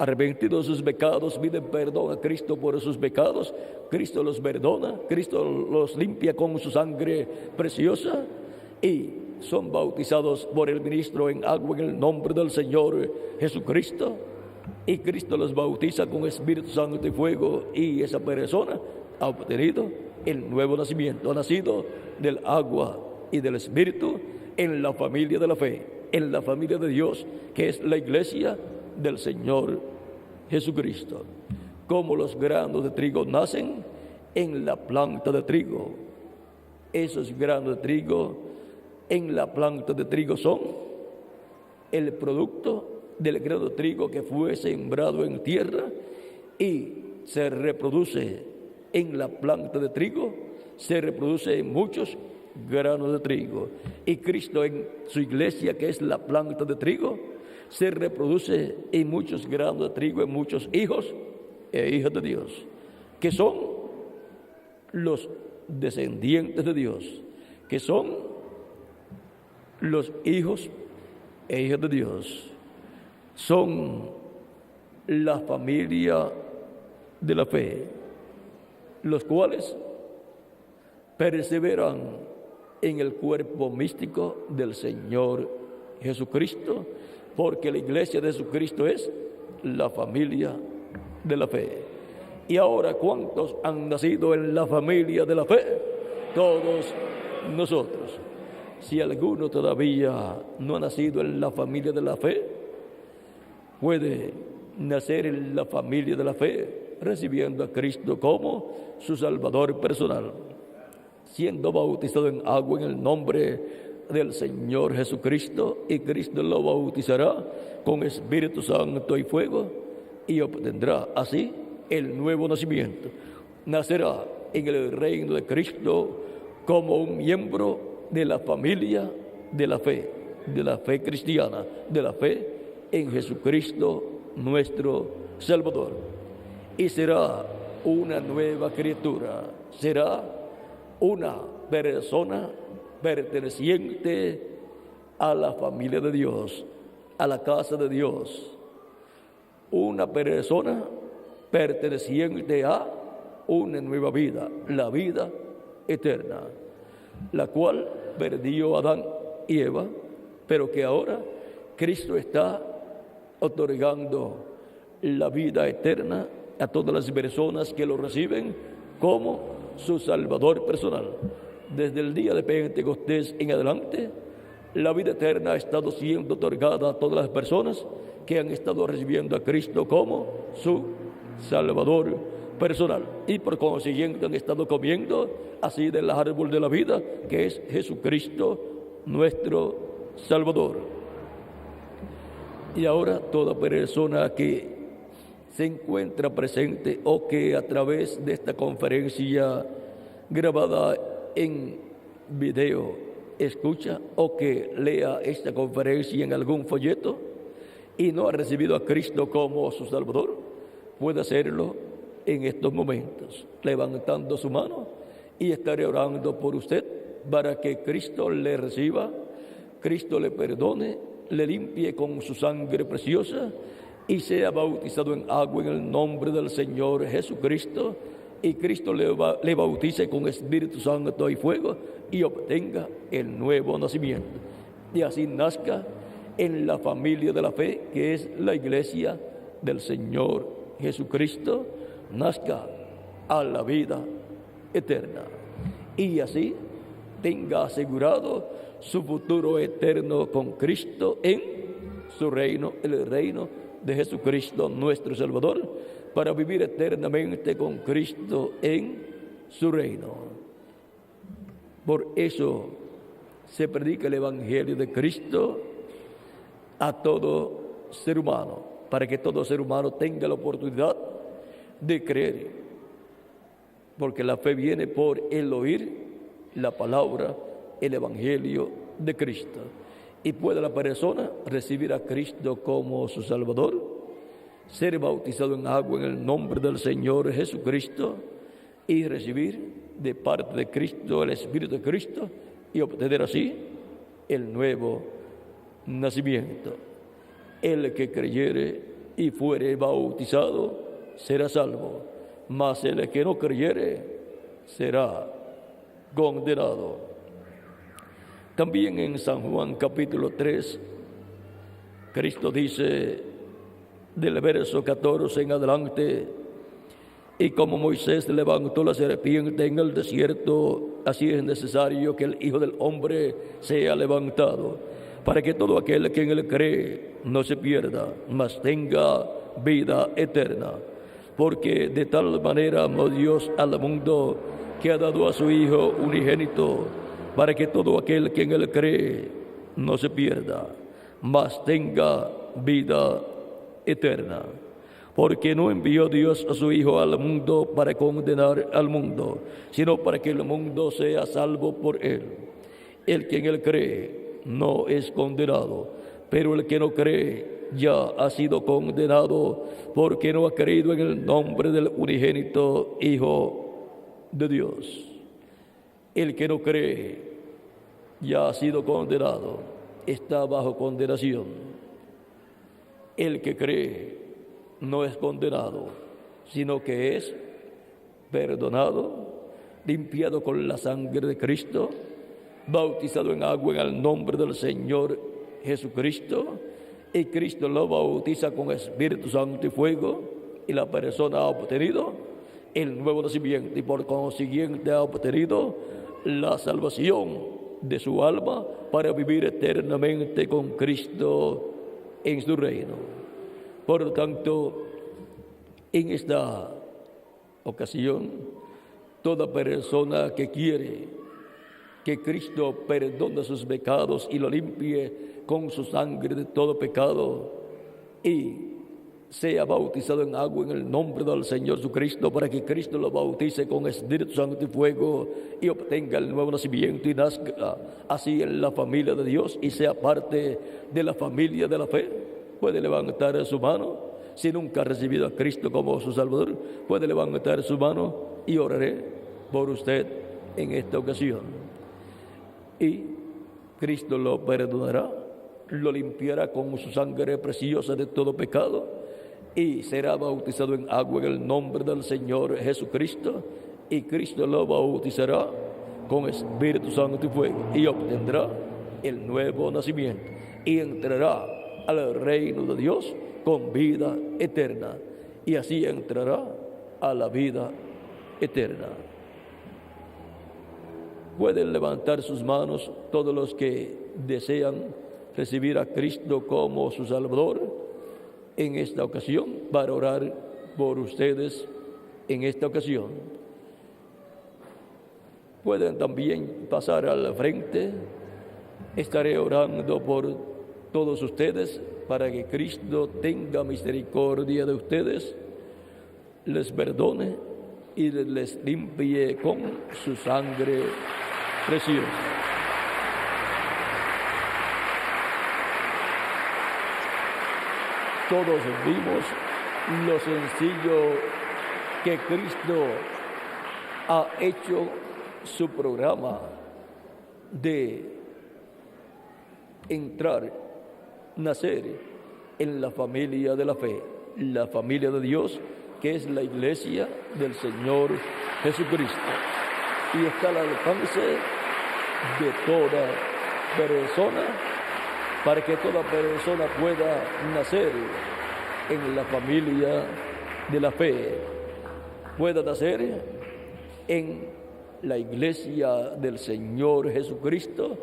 arrepentidos de sus pecados, piden perdón a Cristo por sus pecados, Cristo los perdona, Cristo los limpia con su sangre preciosa y son bautizados por el ministro en agua en el nombre del Señor Jesucristo, y Cristo los bautiza con Espíritu Santo y fuego, y esa persona ha obtenido el nuevo nacimiento, ha nacido del agua y del Espíritu en la familia de la fe, en la familia de Dios, que es la iglesia del Señor Jesucristo. Como los granos de trigo nacen en la planta de trigo, esos granos de trigo en la planta de trigo son el producto del grano de trigo que fue sembrado en tierra y se reproduce en la planta de trigo, se reproduce en muchos granos de trigo. Y Cristo en su iglesia, que es la planta de trigo, se reproduce en muchos granos de trigo, en muchos hijos e hijas de Dios, que son los descendientes de Dios, que son los hijos e hijas de Dios, son la familia de la fe, los cuales perseveran en el cuerpo místico del Señor Jesucristo, porque la iglesia de Jesucristo es la familia de la fe. Y ahora, ¿cuántos han nacido en la familia de la fe? Todos nosotros. Si alguno todavía no ha nacido en la familia de la fe, puede nacer en la familia de la fe, recibiendo a Cristo como su Salvador personal, siendo bautizado en agua en el nombre del Señor Jesucristo, y Cristo lo bautizará con Espíritu Santo y fuego, y obtendrá así el nuevo nacimiento. Nacerá en el reino de Cristo como un miembro de la familia de la fe cristiana, de la fe en Jesucristo nuestro Salvador. Y será una nueva criatura, será una persona perteneciente a la familia de Dios, a la casa de Dios, una persona perteneciente a una nueva vida, la vida eterna, la cual perdió Adán y Eva, pero que ahora Cristo está otorgando la vida eterna a todas las personas que lo reciben como su Salvador personal. Desde el día de Pentecostés en adelante, la vida eterna ha estado siendo otorgada a todas las personas que han estado recibiendo a Cristo como su Salvador personal, y por consiguiente han estado comiendo así del árbol de la vida, que es Jesucristo nuestro Salvador. Y ahora toda persona que se encuentra presente o que a través de esta conferencia grabada en video escucha o que lea esta conferencia en algún folleto y no ha recibido a Cristo como su Salvador, puede hacerlo en estos momentos, levantando su mano, y estaré orando por usted para que Cristo le reciba, Cristo le perdone, le limpie con su sangre preciosa y sea bautizado en agua en el nombre del Señor Jesucristo, y Cristo le bautice con Espíritu Santo y fuego y obtenga el nuevo nacimiento, y así nazca en la familia de la fe, que es la iglesia del Señor Jesucristo, nazca a la vida eterna, y así tenga asegurado su futuro eterno con Cristo en su reino, el reino de Jesucristo nuestro Salvador, para vivir eternamente con Cristo en su reino. Por eso se predica el Evangelio de Cristo a todo ser humano, para que todo ser humano tenga la oportunidad de creer, porque la fe viene por el oír la palabra, el Evangelio de Cristo, y puede la persona recibir a Cristo como su Salvador, ser bautizado en agua en el nombre del Señor Jesucristo y recibir de parte de Cristo el Espíritu de Cristo y obtener así el nuevo nacimiento. El que creyere y fuere bautizado, será salvo, mas el que no creyere será condenado. También en San Juan capítulo 3, Cristo dice del verso 14 en adelante: y como Moisés levantó la serpiente en el desierto, así es necesario que el Hijo del Hombre sea levantado, para que todo aquel que en él cree no se pierda, mas tenga vida eterna. Porque de tal manera amó Dios al mundo, que ha dado a su Hijo unigénito, para que todo aquel que en él cree no se pierda, mas tenga vida eterna. Porque no envió Dios a su Hijo al mundo para condenar al mundo, sino para que el mundo sea salvo por él. El que en él cree no es condenado, pero el que no cree ya ha sido condenado, porque no ha creído en el nombre del unigénito Hijo de Dios. El que no cree ya ha sido condenado, está bajo condenación. El que cree no es condenado, sino que es perdonado, limpiado con la sangre de Cristo, bautizado en agua en el nombre del Señor Jesucristo, y Cristo lo bautiza con Espíritu Santo y fuego, y la persona ha obtenido el nuevo nacimiento y por consiguiente ha obtenido la salvación de su alma para vivir eternamente con Cristo en su reino. Por lo tanto, en esta ocasión, toda persona que quiere que Cristo perdone sus pecados y lo limpie con su sangre de todo pecado y sea bautizado en agua en el nombre del Señor Jesucristo, para que Cristo lo bautice con Espíritu Santo y fuego y obtenga el nuevo nacimiento y nazca así en la familia de Dios y sea parte de la familia de la fe, puede levantar su mano. Si nunca ha recibido a Cristo como su Salvador, puede levantar su mano y oraré por usted en esta ocasión. Y Cristo lo perdonará, lo limpiará con su sangre preciosa de todo pecado y será bautizado en agua en el nombre del Señor Jesucristo, y Cristo lo bautizará con Espíritu Santo y fuego y obtendrá el nuevo nacimiento y entrará al reino de Dios con vida eterna, y así entrará a la vida eterna. Pueden levantar sus manos todos los que desean recibir a Cristo como su Salvador en esta ocasión, para orar por ustedes en esta ocasión. Pueden también pasar al frente. Estaré orando por todos ustedes para que Cristo tenga misericordia de ustedes, les perdone y les limpie con su sangre preciosa. Todos vimos lo sencillo que Cristo ha hecho su programa de entrar, nacer en la familia de la fe, la familia de Dios, que es la iglesia del Señor Jesucristo, y está al alcance de toda persona, para que toda persona pueda nacer en la familia de la fe, pueda nacer en la iglesia del Señor Jesucristo,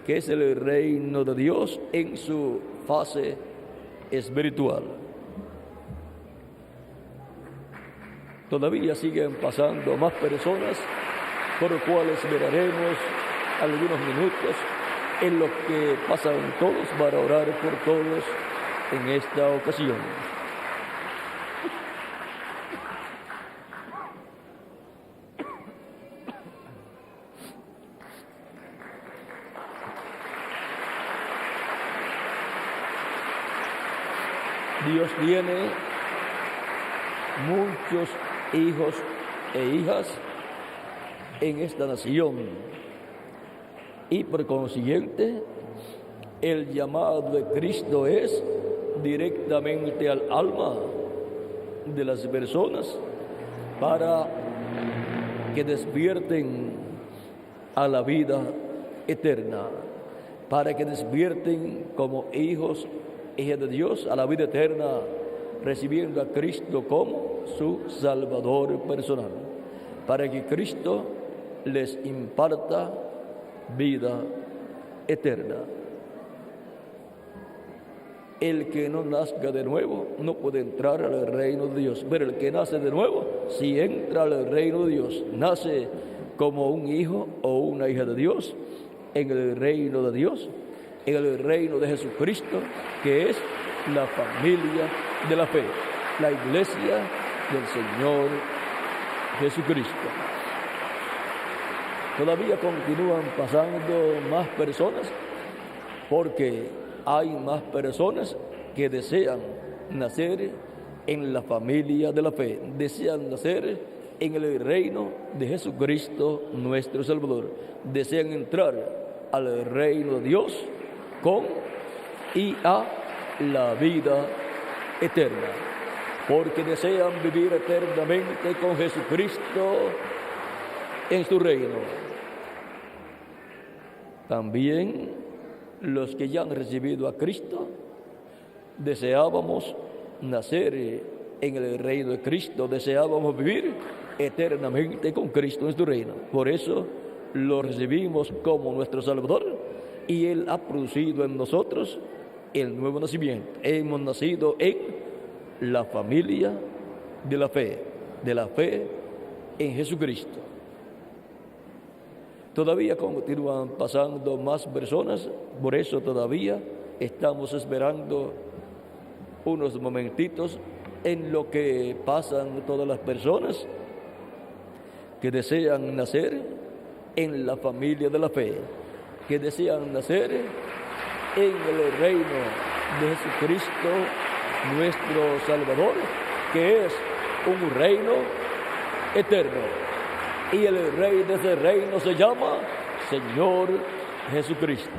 que es el reino de Dios en su fase espiritual. Todavía siguen pasando más personas, por lo cuales miraremos algunos minutos en lo que pasan todos para orar por todos en esta ocasión. Dios tiene muchos hijos e hijas en esta nación, y por consiguiente el llamado de Cristo es: directamente al alma de las personas para que despierten a la vida eterna, para que despierten como hijos, hijas de Dios a la vida eterna, recibiendo a Cristo como su Salvador personal, para que Cristo les imparta vida eterna. El que no nazca de nuevo no puede entrar al reino de Dios, pero el que nace de nuevo, si entra al reino de Dios, nace como un hijo o una hija de Dios, en el reino de Dios, en el reino de Jesucristo, que es la familia de la fe, la iglesia del Señor Jesucristo. Todavía continúan pasando más personas porque hay más personas que desean nacer en la familia de la fe, desean nacer en el reino de Jesucristo nuestro Salvador, desean entrar al reino de Dios con y a la vida eterna, porque desean vivir eternamente con Jesucristo en su reino. También los que ya han recibido a Cristo deseábamos nacer en el reino de Cristo, deseábamos vivir eternamente con Cristo en su reino. Por eso lo recibimos como nuestro Salvador y Él ha producido en nosotros el nuevo nacimiento. Hemos nacido en la familia de la fe en Jesucristo. Todavía continúan pasando más personas, por eso todavía estamos esperando unos momentitos en lo que pasan todas las personas que desean nacer en la familia de la fe, que desean nacer en el reino de Jesucristo, nuestro Salvador, que es un reino eterno. Y el rey de ese reino se llama Señor Jesucristo.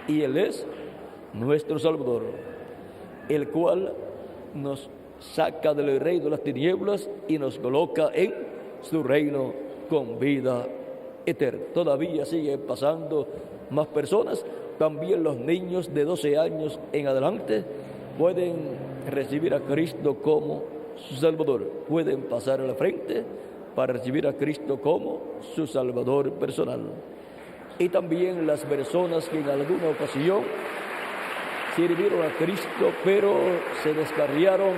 Y Él es nuestro Salvador, el cual nos saca del reino de las tinieblas y nos coloca en su reino con vida eterna. Todavía siguen pasando más personas. También los niños de 12 años en adelante pueden recibir a Cristo como su Salvador. Pueden pasar a la frente para recibir a Cristo como su Salvador personal. Y también las personas que en alguna ocasión sirvieron a Cristo, pero se descarriaron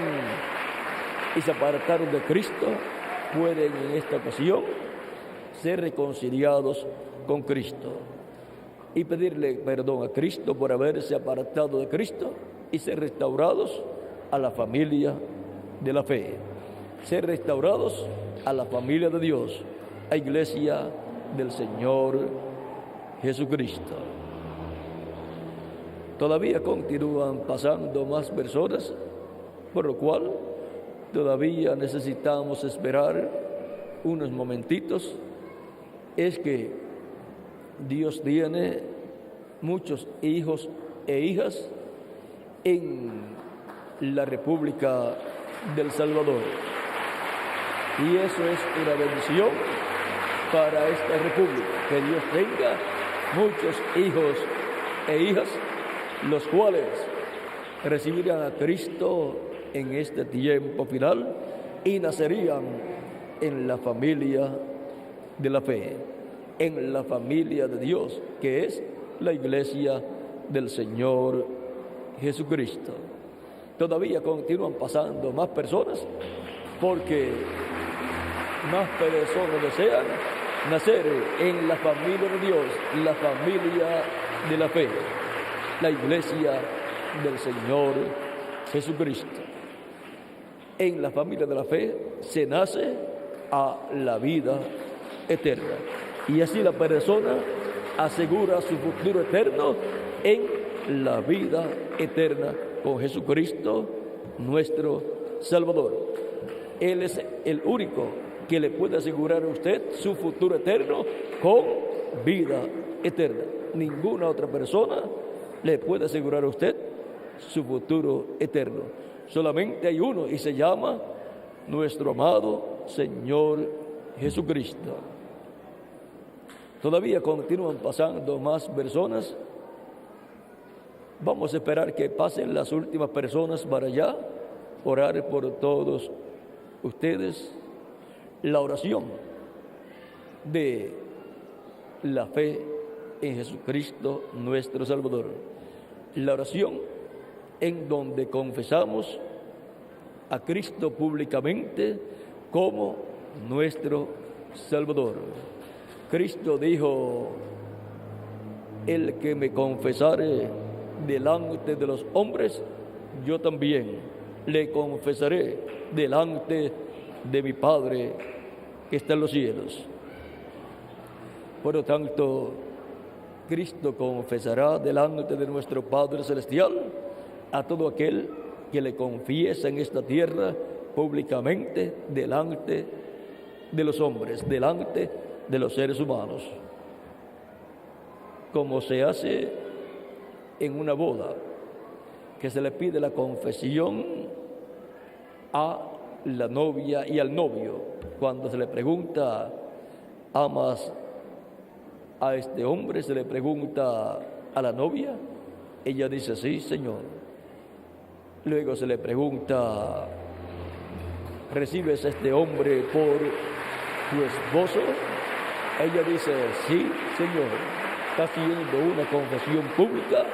y se apartaron de Cristo, pueden en esta ocasión ser reconciliados con Cristo y pedirle perdón a Cristo por haberse apartado de Cristo y ser restaurados a la familia de la fe, ser restaurados a la familia de Dios, a iglesia del Señor Jesucristo. Todavía continúan pasando más personas, por lo cual todavía necesitamos esperar unos momentitos. Es que Dios tiene muchos hijos e hijas en la República del Salvador. Y eso es una bendición para esta república, que Dios tenga muchos hijos e hijas, los cuales recibirán a Cristo en este tiempo final y nacerían en la familia de la fe, en la familia de Dios, que es la iglesia del Señor Jesucristo. Todavía continúan pasando más personas porque más personas desean nacer en la familia de Dios, la familia de la fe, la iglesia del Señor Jesucristo. En la familia de la fe se nace a la vida eterna y así la persona asegura su futuro eterno en la vida eterna con Jesucristo, nuestro Salvador. Él es el único que le puede asegurar a usted su futuro eterno con vida eterna. Ninguna otra persona le puede asegurar a usted su futuro eterno. Solamente hay uno y se llama nuestro amado Señor Jesucristo. Todavía continúan pasando más personas. Vamos a esperar que pasen las últimas personas para allá, orar por todos ustedes. La oración de la fe en Jesucristo nuestro Salvador. La oración en donde confesamos a Cristo públicamente como nuestro Salvador. Cristo dijo: el que me confesare delante de los hombres, yo también le confesaré delante de mi Padre que está en los cielos. Por lo tanto, Cristo confesará delante de nuestro Padre Celestial a todo aquel que le confiesa en esta tierra públicamente delante de los hombres, delante de los seres humanos, como se hace en una boda, que se le pide la confesión a la novia y al novio. Cuando se le pregunta: ¿amas a este hombre? Se le pregunta a la novia, ella dice: sí, Señor. Luego se le pregunta: ¿recibes a este hombre por tu esposo? Ella dice: sí, Señor. Está haciendo una confesión pública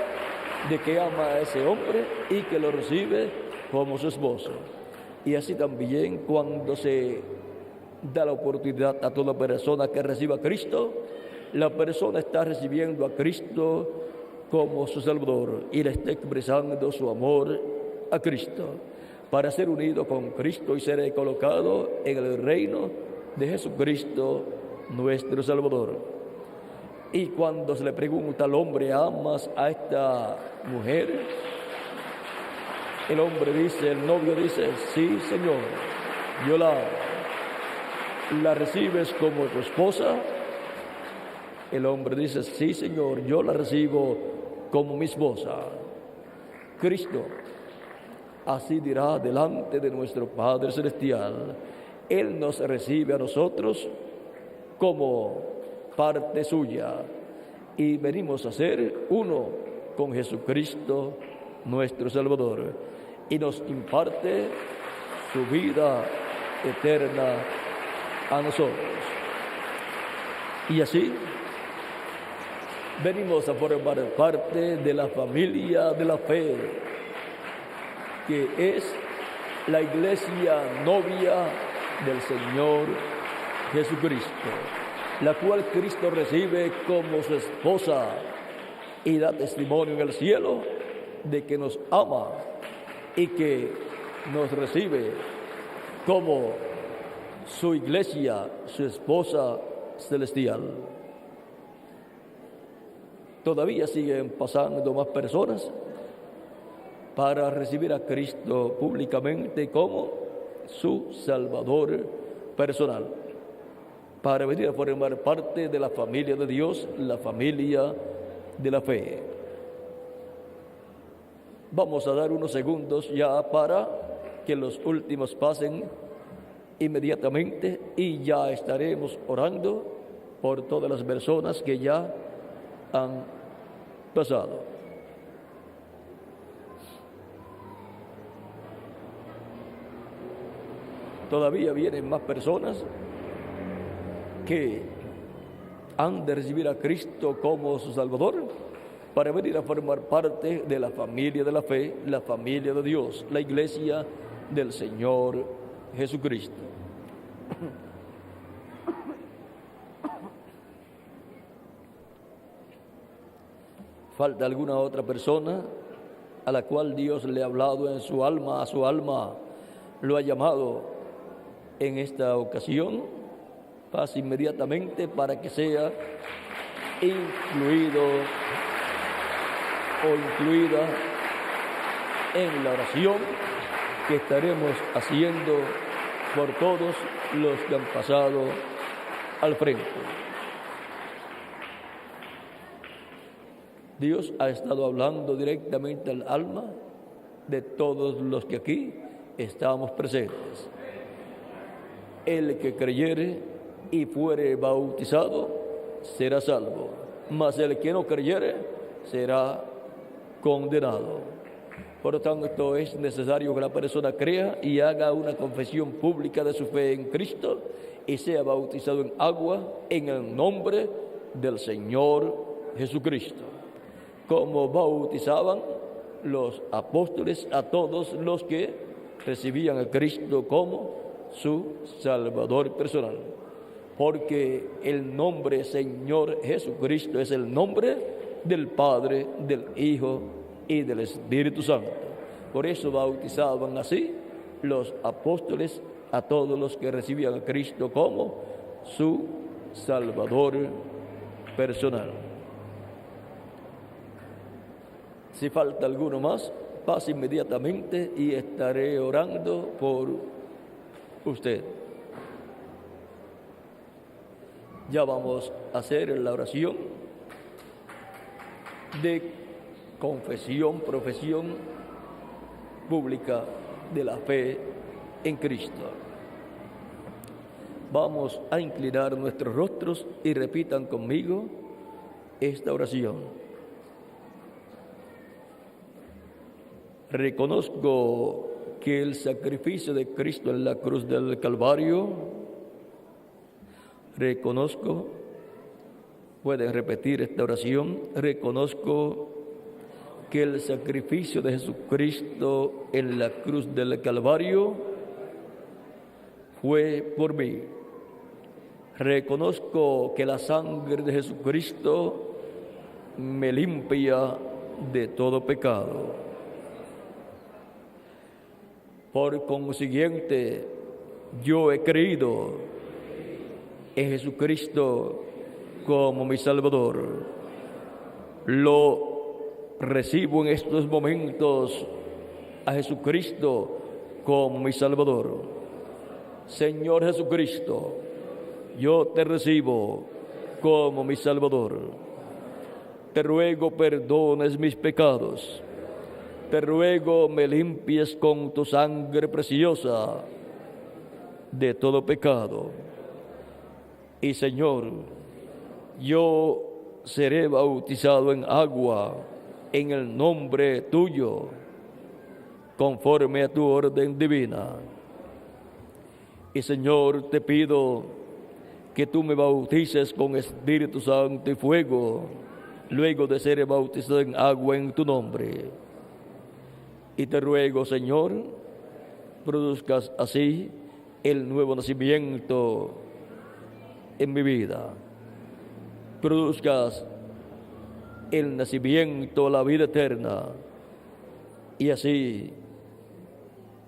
de que ama a ese hombre y que lo recibe como su esposo. Y así también, cuando se da la oportunidad a toda persona que reciba a Cristo, la persona está recibiendo a Cristo como su Salvador y le está expresando su amor a Cristo, para ser unido con Cristo y ser colocado en el reino de Jesucristo nuestro Salvador. Y cuando se le pregunta al hombre: ¿amas a esta mujer? El hombre dice, el novio dice: sí, Señor, yo la amo. ¿La recibes como tu esposa? El hombre dice: sí, Señor, yo la recibo como mi esposa. Cristo así dirá delante de nuestro Padre Celestial. Él nos recibe a nosotros como parte suya y venimos a ser uno con Jesucristo nuestro Salvador, y nos imparte su vida eterna a nosotros. Y así venimos a formar parte de la familia de la fe, que es la iglesia novia del Señor Jesucristo, la cual Cristo recibe como su esposa y da testimonio en el cielo de que nos ama y que nos recibe como su iglesia, su esposa celestial. Todavía siguen pasando más personas para recibir a Cristo públicamente como su Salvador personal, para venir a formar parte de la familia de Dios, la familia de la fe. Vamos a dar unos segundos ya para que los últimos pasen inmediatamente y ya estaremos orando por todas las personas que ya han pasado. Todavía vienen más personas que han de recibir a Cristo como su Salvador para venir a formar parte de la familia de la fe, la familia de Dios, la iglesia del Señor Jesucristo. ¿Falta alguna otra persona a la cual Dios le ha hablado en su alma, a su alma lo ha llamado en esta ocasión? Pase inmediatamente para que sea incluido o incluida en la oración que estaremos haciendo por todos los que han pasado al frente. Dios ha estado hablando directamente al alma de todos los que aquí estamos presentes. El que creyere y fuere bautizado será salvo, mas el que no creyere será condenado. Por lo tanto, es necesario que la persona crea y haga una confesión pública de su fe en Cristo y sea bautizado en agua en el nombre del Señor Jesucristo, como bautizaban los apóstoles a todos los que recibían a Cristo como su Salvador personal. Porque el nombre Señor Jesucristo es el nombre del Padre, del Hijo y del Espíritu Santo. Por eso bautizaban así los apóstoles a todos los que recibían a Cristo como su Salvador personal. Si falta alguno más, pase inmediatamente y estaré orando por usted. Ya vamos a hacer la oración de confesión, profesión pública de la fe en Cristo. Vamos a inclinar nuestros rostros y repitan conmigo esta oración. Reconozco que el sacrificio de Cristo en la cruz del Calvario, pueden repetir esta oración, reconozco que el sacrificio de Jesucristo en la cruz del Calvario fue por mí. Reconozco que la sangre de Jesucristo me limpia de todo pecado. Por consiguiente, yo he creído en Jesucristo como mi Salvador. Lo recibo en estos momentos a Jesucristo como mi Salvador. Señor Jesucristo, yo te recibo como mi Salvador. Te ruego perdones mis pecados. Te ruego me limpies con tu sangre preciosa de todo pecado. Y Señor, yo seré bautizado en agua en el nombre tuyo, conforme a tu orden divina. Y Señor, te pido que tú me bautices con Espíritu Santo y fuego, luego de ser bautizado en agua en tu nombre. Y te ruego, Señor, produzcas así el nuevo nacimiento en mi vida. Produzcas el nacimiento, la vida eterna, y así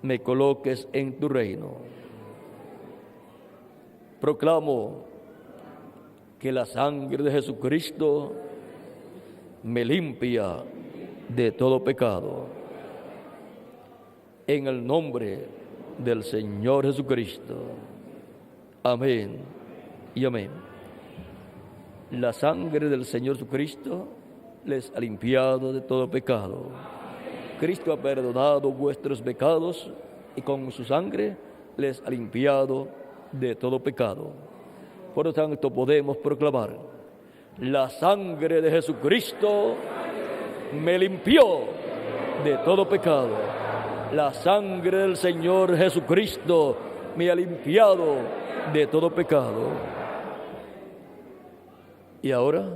me coloques en tu reino. Proclamo que la sangre de Jesucristo me limpia de todo pecado. En el nombre del Señor Jesucristo. Amén y amén. La sangre del Señor Jesucristo les ha limpiado de todo pecado. Cristo ha perdonado vuestros pecados y con su sangre les ha limpiado de todo pecado. Por lo tanto, podemos proclamar: la sangre de Jesucristo me limpió de todo pecado. La sangre del Señor Jesucristo me ha limpiado de todo pecado. Y ahora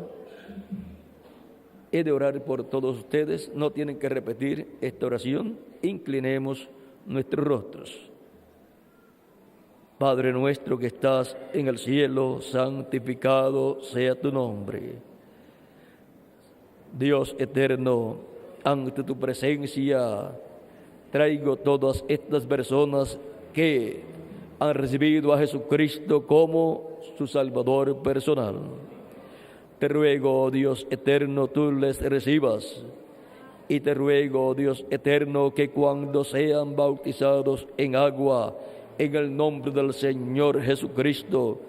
he de orar por todos ustedes. No tienen que repetir esta oración. Inclinemos nuestros rostros. Padre nuestro que estás en el cielo, santificado sea tu nombre. Dios eterno, ante tu presencia traigo todas estas personas que han recibido a Jesucristo como su Salvador personal. Te ruego, Dios eterno, tú les recibas. Y te ruego, Dios eterno, que cuando sean bautizados en agua, en el nombre del Señor Jesucristo,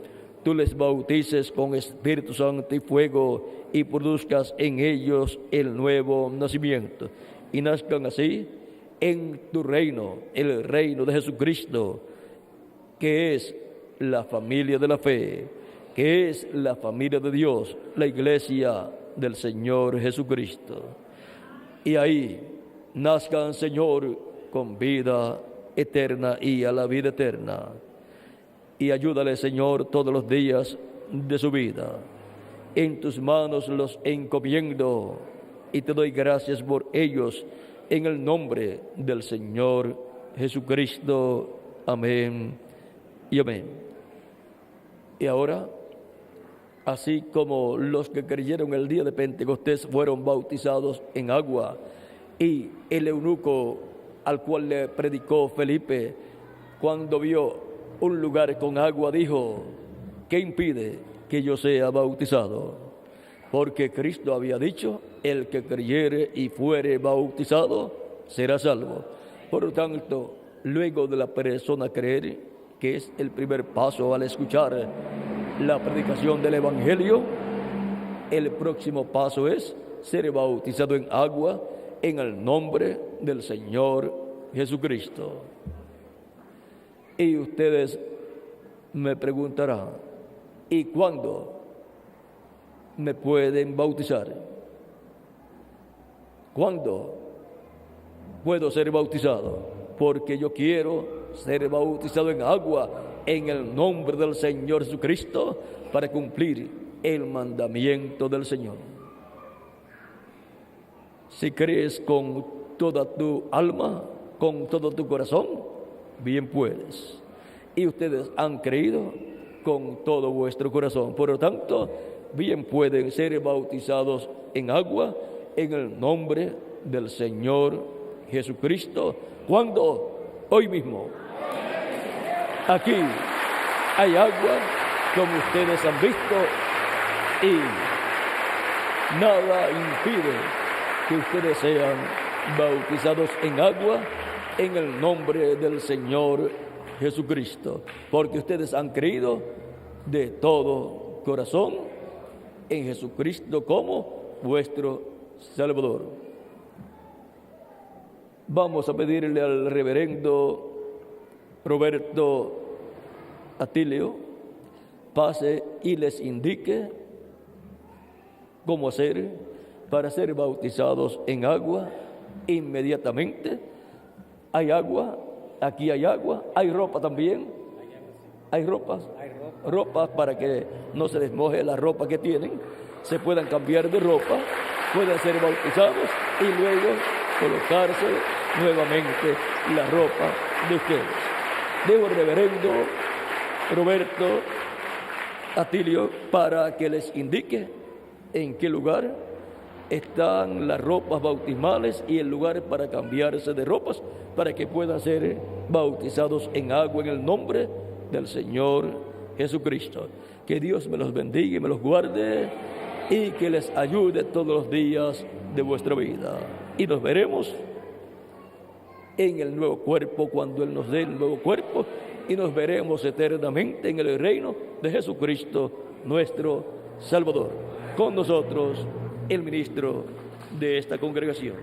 tú les bautices con Espíritu Santo y fuego y produzcas en ellos el nuevo nacimiento. Y nazcan así en tu reino, el reino de Jesucristo, que es la familia de la fe, que es la familia de Dios, la iglesia del Señor Jesucristo. Y ahí nazcan, Señor, con vida eterna y a la vida eterna. Y ayúdale, Señor, todos los días de su vida. En tus manos los encomiendo y te doy gracias por ellos en el nombre del Señor Jesucristo. Amén y amén. Y ahora, así como los que creyeron el día de Pentecostés fueron bautizados en agua, y el eunuco al cual le predicó Felipe, cuando vio un lugar con agua, dijo: ¿qué impide que yo sea bautizado? Porque Cristo había dicho: el que creyere y fuere bautizado será salvo. Por lo tanto, luego de la persona creer, que es el primer paso al escuchar la predicación del Evangelio, el próximo paso es ser bautizado en agua en el nombre del Señor Jesucristo. Y ustedes me preguntarán: ¿y cuándo me pueden bautizar? ¿Cuándo puedo ser bautizado? Porque yo quiero ser bautizado en agua en el nombre del Señor Jesucristo para cumplir el mandamiento del Señor. Si crees con toda tu alma, con todo tu corazón, bien puedes. Y ustedes han creído con todo vuestro corazón. Por lo tanto, bien pueden ser bautizados en agua en el nombre del Señor Jesucristo. ¿Cuándo? Hoy mismo. Aquí hay agua, como ustedes han visto, y nada impide que ustedes sean bautizados en agua en el nombre del Señor Jesucristo, porque ustedes han creído de todo corazón en Jesucristo como vuestro Salvador. Vamos a pedirle al reverendo Roberto Atilio pase y les indique cómo hacer para ser bautizados en agua inmediatamente. Hay agua, aquí hay agua, hay ropa también. Hay ropas, ropas para que no se les moje la ropa que tienen, se puedan cambiar de ropa, puedan ser bautizados y luego colocarse nuevamente la ropa de ustedes. Dejo al reverendo Roberto Atilio para que les indique en qué lugar están las ropas bautismales y el lugar para cambiarse de ropas para que puedan ser bautizados en agua en el nombre del Señor Jesucristo. Que Dios me los bendiga y me los guarde y que les ayude todos los días de vuestra vida. Y nos veremos en el nuevo cuerpo cuando Él nos dé el nuevo cuerpo, y nos veremos eternamente en el reino de Jesucristo nuestro Salvador. Con nosotros el ministro de esta congregación.